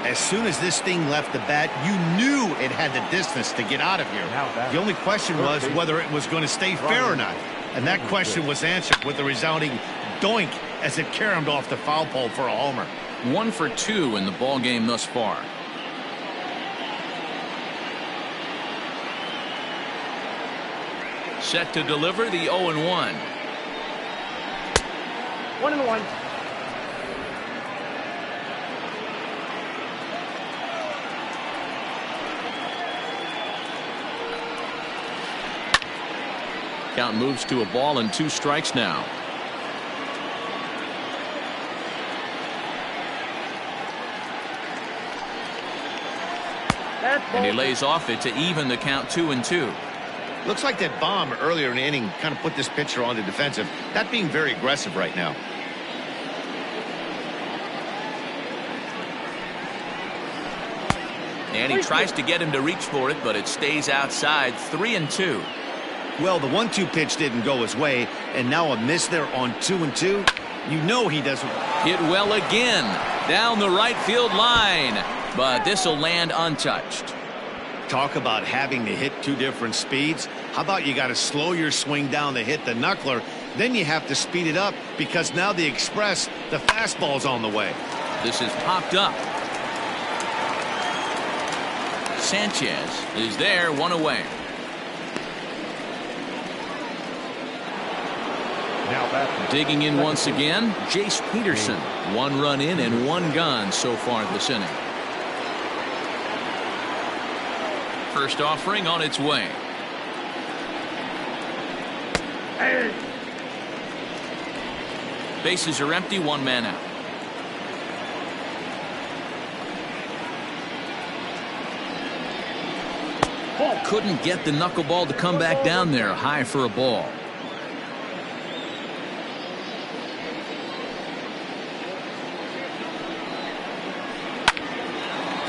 As soon as this thing left the bat, you knew it had the distance to get out of here. The only question was whether it was going to stay fair or not. And that question was answered with a resounding doink as it caromed off the foul pole for a homer. 1 for 2 in the ball game thus far. Set to deliver the 0-1. 1-1. Count moves to a ball and 2 strikes now. And he lays off it to even the count 2-2. Looks like that bomb earlier in the inning kind of put this pitcher on the defensive. Not being very aggressive right now. And he tries to get him to reach for it, but it stays outside. 3-2. Well, the 1-2 pitch didn't go his way, and now a miss there on 2-2. You know he doesn't hit well again down the right field line, but this will land untouched. Talk about having to hit 2 different speeds. How about you got to slow your swing down to hit the knuckler, then you have to speed it up because now the express, the fastball's on the way. This is popped up. Sanchez is there, one away. Now batting. Digging in once again, Jace Peterson. 1 run in and 1 gone so far this inning. First offering on its way. Bases are empty, 1 man out. Couldn't get the knuckleball to come back down there, high for a ball.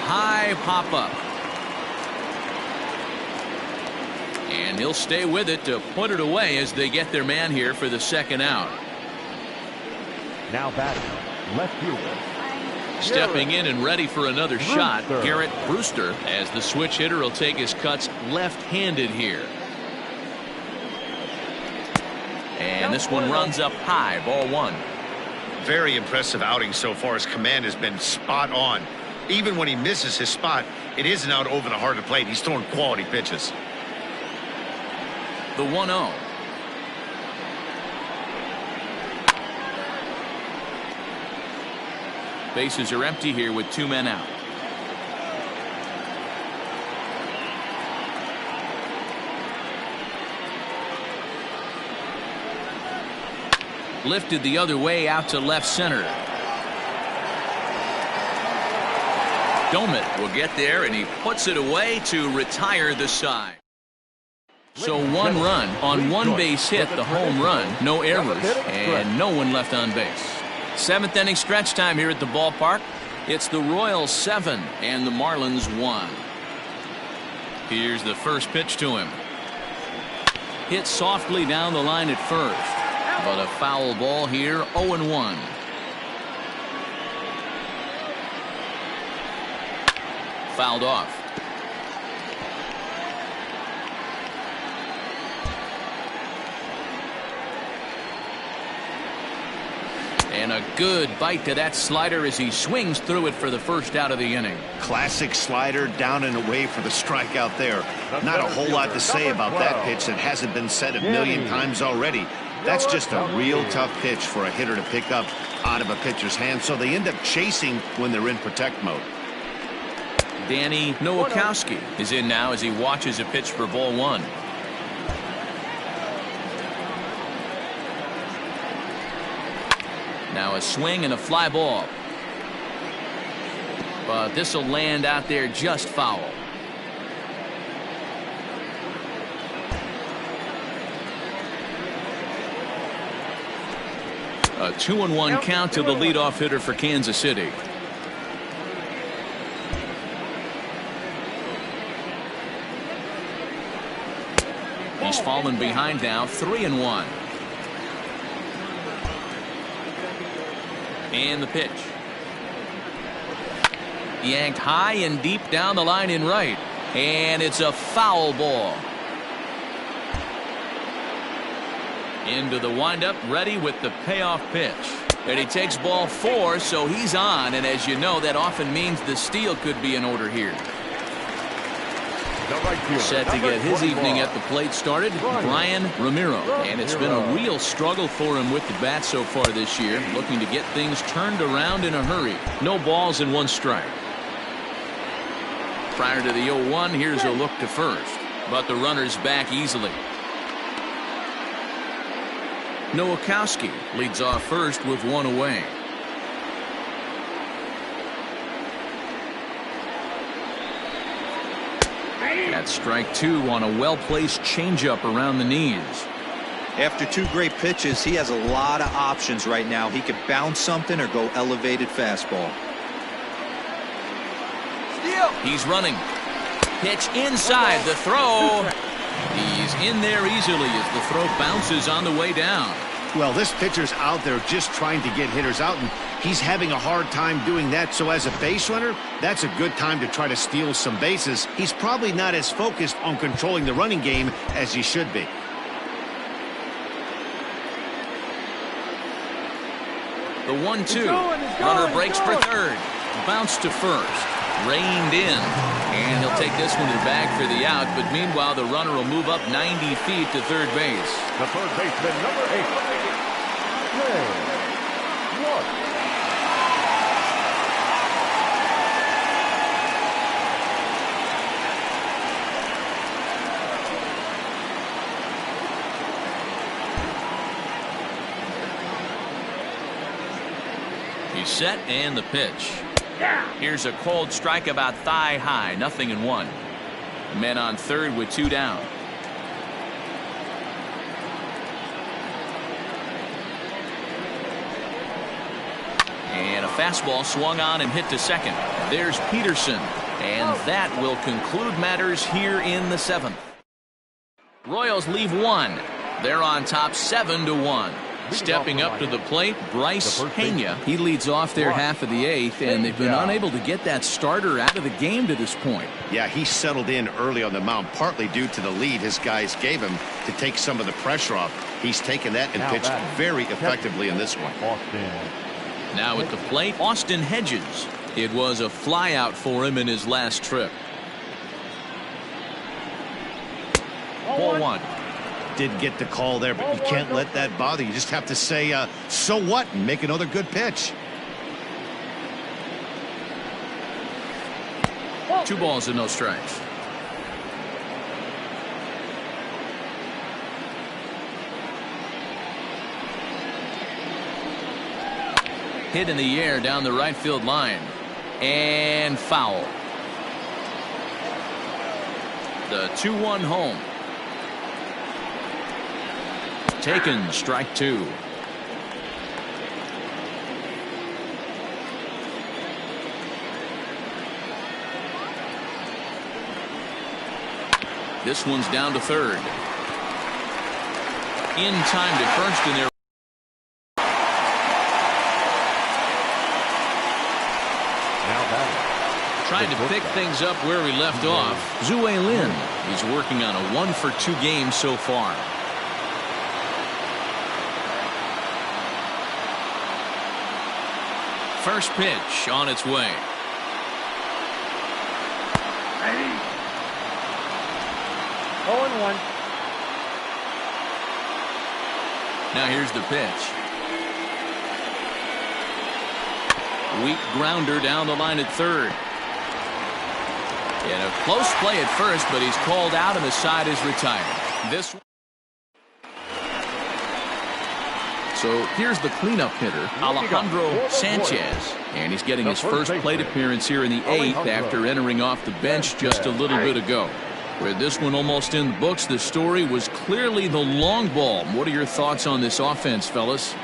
High pop up. And he'll stay with it to put it away as they get their man here for the second out. Now batting. Left fielder. Stepping in and ready for another shot, Garrett Brewster, as the switch hitter will take his cuts left-handed here. And this one runs up high, ball 1. Very impressive outing so far. His command has been spot on. Even when he misses his spot, it isn't out over the heart of the plate. He's throwing quality pitches. The 1-0. Bases are empty here with 2 men out. Lifted the other way out to left center. Domit will get there, and he puts it away to retire the side. So 1 run on 1 base hit, the home run, no errors, and no one left on base. 7th inning stretch time here at the ballpark. It's the Royals 7 and the Marlins 1. Here's the first pitch to him. Hit softly down the line at first, but a foul ball here, 0-1. Fouled off. And a good bite to that slider as he swings through it for the first out of the inning. Classic slider, down and away for the strikeout there. Not a whole lot to say about that pitch that hasn't been said a million times already. That's just a real tough pitch for a hitter to pick up out of a pitcher's hand, so they end up chasing when they're in protect mode. Danny Nowakowski is in now as he watches a pitch for ball 1. Now a swing and a fly ball. But this will land out there just foul. A 2-1 count to the leadoff hitter for Kansas City. He's fallen behind now, 3-1. And the pitch. Yanked high and deep down the line in right. And it's a foul ball. Into the windup, ready with the payoff pitch. And he takes ball 4, so he's on. And as you know, that often means the steal could be in order here. Set to get his evening at the plate started, Brian Ramiro. And it's been a real struggle for him with the bat so far this year, looking to get things turned around in a hurry. No balls and 1 strike. Prior to the 0-1, here's a look to first, but the runner's back easily. Nowakowski leads off first with 1 away. That's strike 2 on a well-placed changeup around the knees. After 2 great pitches, he has a lot of options right now. He could bounce something or go elevated fastball. He's running. Pitch inside. The throw. He's in there easily as the throw bounces on the way down. Well, this pitcher's out there just trying to get hitters out, and He's having a hard time doing that, so as a base runner, that's a good time to try to steal some bases. He's probably not as focused on controlling the running game as he should be. The 1-2. Runner breaks for third. Bounce to first. Reined in. And he'll take this one to the bag for the out, but meanwhile the runner will move up 90 feet to third base. The third baseman, number 8. He's set and the pitch. Here's a cold strike about thigh high, 0-1. Men on third with 2 down. And a fastball swung on and hit to second. There's Peterson, and that will conclude matters here in the 7th. Royals leave 1. They're on top 7-1. Stepping up to the plate, Bryce Pena. He leads off their half of the 8th, and they've been unable to get that starter out of the game to this point. Yeah, he settled in early on the mound, partly due to the lead his guys gave him to take some of the pressure off. He's taken that and pitched very effectively in this one. Now at the plate, Austin Hedges. It was a flyout for him in his last trip. Ball 1. Did get the call there, but you can't let that bother you. Just have to say, so what, and make another good pitch. 2 balls and no strikes. Hit in the air down the right field line. And foul. The 2-1 home. Taken, strike 2. This one's down to third. In time to first in there. Trying to pick things up where we left off. Zue Lin. He's working on a 1-for-2 game so far. First pitch on its way. 0-1. Now here's the pitch. Weak grounder down the line at third. In a close play at first, but he's called out and the side is retired. This. So here's the cleanup hitter, Alejandro Sanchez. And he's getting his first plate appearance here in the 8th after entering off the bench just a little bit ago. With this one almost in the books, the story was clearly the long ball. What are your thoughts on this offense, fellas?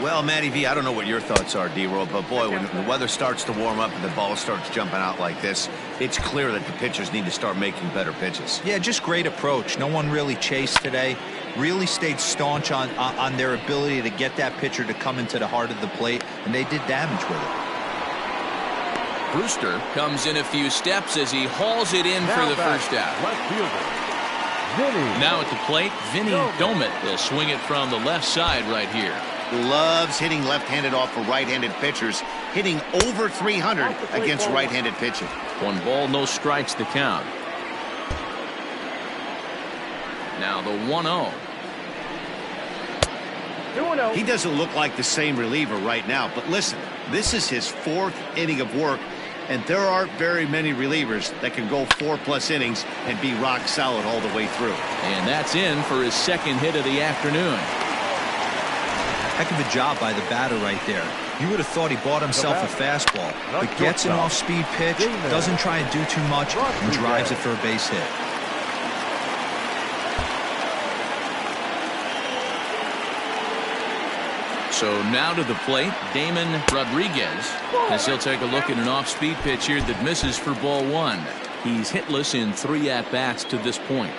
Well, Matty V, I don't know what your thoughts are, D-Roll, but boy, when the weather starts to warm up and the ball starts jumping out like this, it's clear that the pitchers need to start making better pitches. Yeah, just great approach. No one really chased today. Really stayed staunch on their ability to get that pitcher to come into the heart of the plate, and they did damage with it. Brewster comes in a few steps as he hauls it in for the first out. Now at the plate, Vinny Domet will swing it from the left side right here. Loves hitting left-handed off for right-handed pitchers, hitting over 300 against right-handed pitching. 1 ball, no strikes to count. Now the 1-0. 2-0. He doesn't look like the same reliever right now, but listen, this is his 4th inning of work, and there aren't very many relievers that can go 4+ innings and be rock solid all the way through. And that's in for his 2nd hit of the afternoon. Heck of a job by the batter right there. You would have thought he bought himself a fastball, but gets an off-speed pitch, doesn't try and do too much, and drives it for a base hit. So now to the plate, Damon Rodriguez, as he'll take a look at an off-speed pitch here that misses for ball 1. He's hitless in 3 at-bats to this point.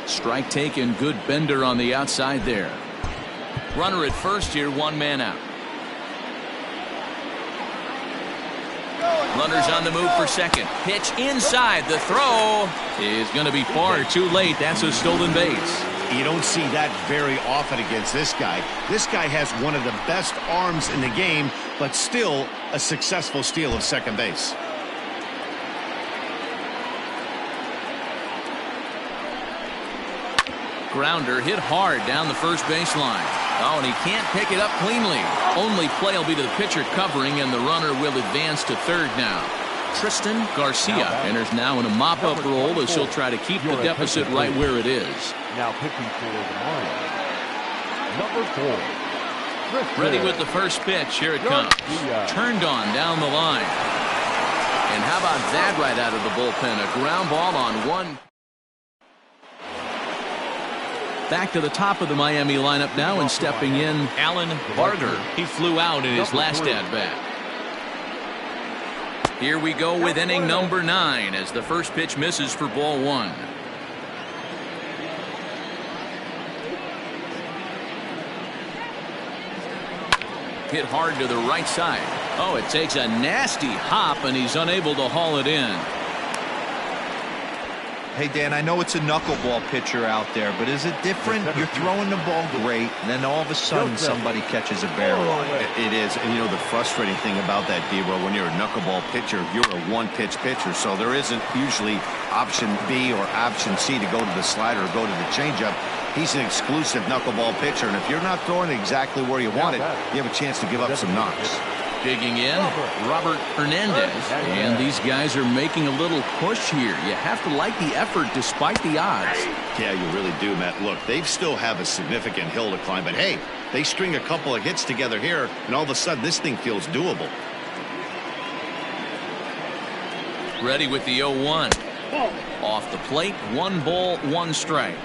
Strike taken, good bender on the outside there. Runner at first here, 1 man out. Runners on the move for second. Pitch inside. The throw is going to be far too late. That's a stolen base. You don't see that very often against this guy. This guy has one of the best arms in the game, but still a successful steal of second base. Grounder hit hard down the first baseline. Oh, and he can't pick it up cleanly. Only play will be to the pitcher covering, and the runner will advance to third now. Tristan Garcia enters now in a mop-up role as he'll try to keep the deficit right where it is. Now pitching for the Lions, number 4. Ready with the first pitch. Here it comes. Turned on down the line. And how about that right out of the bullpen? A ground ball on one. Back to the top of the Miami lineup now, and stepping in, Alan Barger. He flew out in his last at-bat. Here we go with inning number 9 as the first pitch misses for ball 1. Hit hard to the right side. Oh, it takes a nasty hop, and he's unable to haul it in. Hey, Dan, I know it's a knuckleball pitcher out there, but is it different? You're throwing the ball great, and then all of a sudden somebody catches a barrel on it. It is, and you know the frustrating thing about that, Debo, when you're a knuckleball pitcher, you're a one-pitch pitcher, so there isn't usually option B or option C to go to the slider or go to the changeup. He's an exclusive knuckleball pitcher, and if you're not throwing exactly where you want it, you have a chance to give up some knocks. Digging in, Robert Hernandez. And these guys are making a little push here. You have to like the effort despite the odds. Yeah, you really do, Matt. Look, they still have a significant hill to climb, but hey, they string a couple of hits together here, and all of a sudden this thing feels doable. Ready with the 0-1. Off the plate, 1 ball, 1 strike.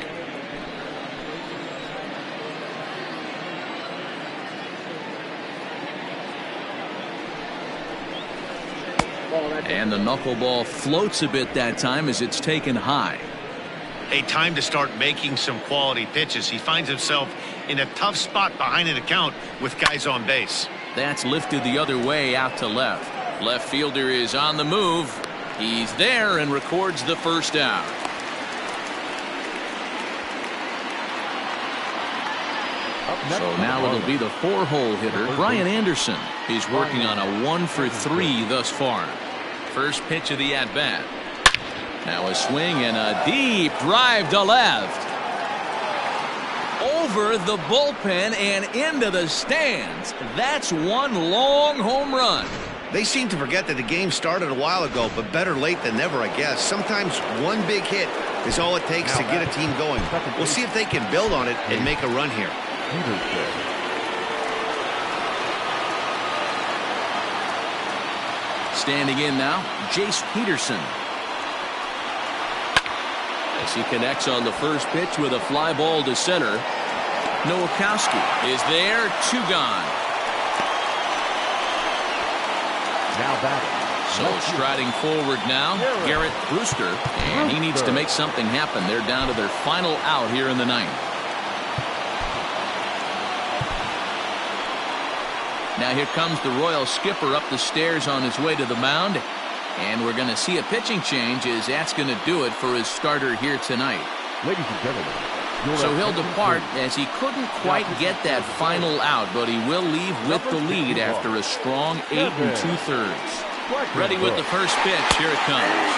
And the knuckleball floats a bit that time as it's taken high. A time to start making some quality pitches. He finds himself in a tough spot behind an account with guys on base. That's lifted the other way out to left. Left fielder is on the move. He's there and records the first out. So now it'll be the 4-hole hitter, Brian Anderson. He's working on a 1 for 3 thus far. First pitch of the at-bat. Now a swing and a deep drive to left. Over the bullpen and into the stands. That's one long home run. They seem to forget that the game started a while ago, but better late than never, I guess. Sometimes one big hit is all it takes to get a team going. We'll see if they can build on it and make a run here. Standing in now, Jace Peterson. As he connects on the first pitch with a fly ball to center. Nowakowski is there, 2 gone. Now batting. So striding forward now, Garrett Brewster, and he needs to make something happen. They're down to their final out here in the 9th. Now here comes the Royal skipper up the stairs on his way to the mound. And we're going to see a pitching change as that's going to do it for his starter here tonight. Ladies and gentlemen. So he'll depart as he couldn't quite get that final out, but he will leave with the lead after a strong 8 2/3. Ready with the first pitch. Here it comes.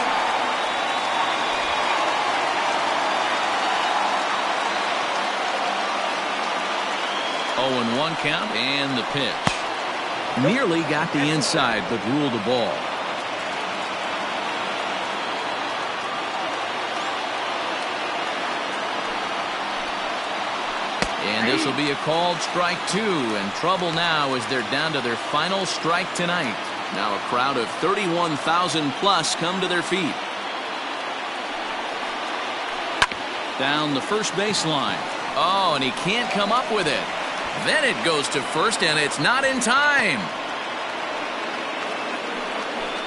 Oh, and 1 count and the pitch. Nearly got the inside, but ruled the ball. And this will be a called strike 2, and trouble now as they're down to their final strike tonight. Now a crowd of 31,000 plus come to their feet. Down the first baseline. Oh, and he can't come up with it. Then it goes to first, and it's not in time.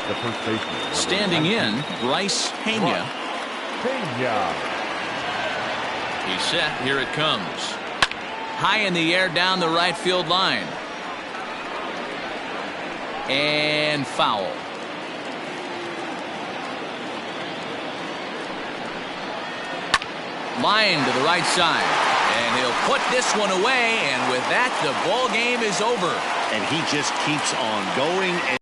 The first baseman. Standing in, Bryce Pena. He's set. Here it comes. high in the air down the right field line. And foul. Line to the right side. And he'll put this one away, and with that, the ball game is over. And he just keeps on going. And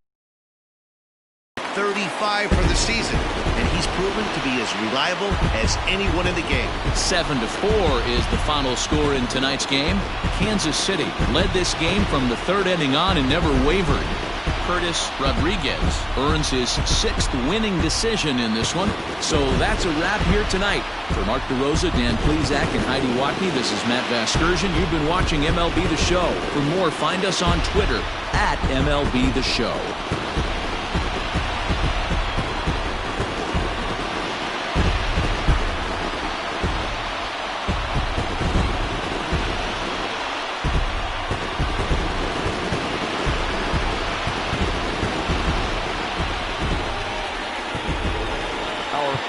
35 for the season, and he's proven to be as reliable as anyone in the game. 7-4 is the final score in tonight's game. Kansas City led this game from the third inning on and never wavered. Curtis Rodriguez earns his 6th winning decision in this one. So that's a wrap here tonight. For Mark DeRosa, Dan Plezak, and Heidi Watney, this is Matt Vasgersian. You've been watching MLB The Show. For more, find us on Twitter at MLB The Show.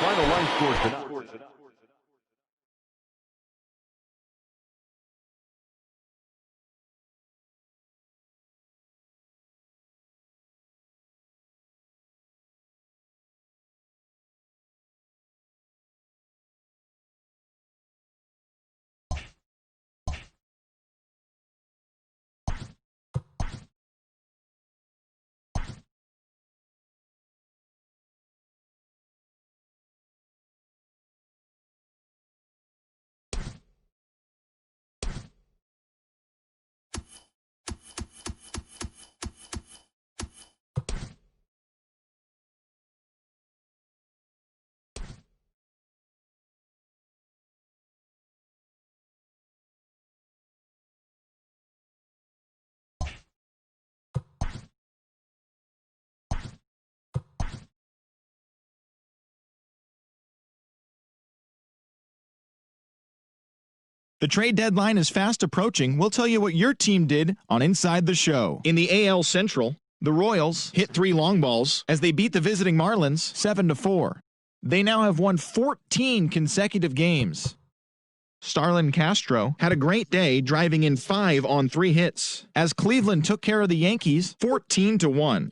Final line score tonight. The trade deadline is fast approaching. We'll tell you what your team did on Inside the Show. In the AL Central, the Royals hit 3 long balls as they beat the visiting Marlins 7-4. They now have won 14 consecutive games. Starlin Castro had a great day, driving in 5 on 3 hits as Cleveland took care of the Yankees 14-1.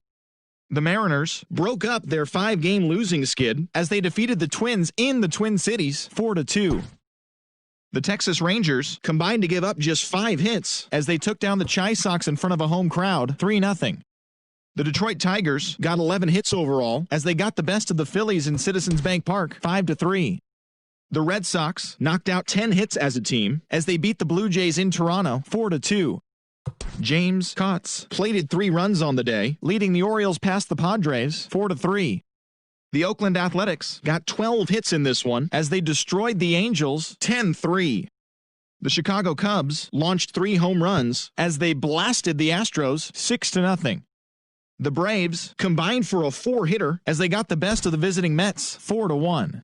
The Mariners broke up their 5-game losing skid as they defeated the Twins in the Twin Cities 4-2. The Texas Rangers combined to give up just 5 hits as they took down the Chi Sox in front of a home crowd 3-0. The Detroit Tigers got 11 hits overall as they got the best of the Phillies in Citizens Bank Park 5-3. The Red Sox knocked out 10 hits as a team as they beat the Blue Jays in Toronto 4-2. James Kotz plated 3 runs on the day, leading the Orioles past the Padres 4-3. The Oakland Athletics got 12 hits in this one as they destroyed the Angels 10-3. The Chicago Cubs launched 3 home runs as they blasted the Astros 6-0. The Braves combined for a 4-hitter as they got the best of the visiting Mets 4-1.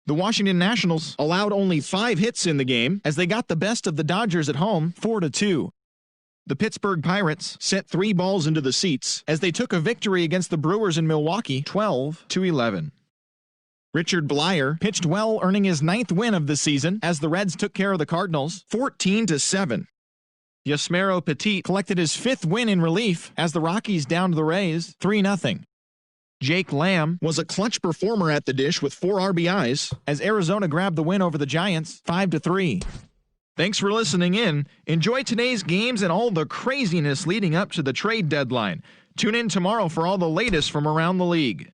The Washington Nationals allowed only 5 hits in the game as they got the best of the Dodgers at home 4-2. The Pittsburgh Pirates sent 3 balls into the seats as they took a victory against the Brewers in Milwaukee 12-11. Richard Blyer pitched well, earning his 9th win of the season as the Reds took care of the Cardinals 14-7. Yusmeiro Petit collected his 5th win in relief as the Rockies downed the Rays 3-0. Jake Lamb was a clutch performer at the dish with 4 RBIs as Arizona grabbed the win over the Giants 5-3. Thanks for listening in. Enjoy today's games and all the craziness leading up to the trade deadline. Tune in tomorrow for all the latest from around the league.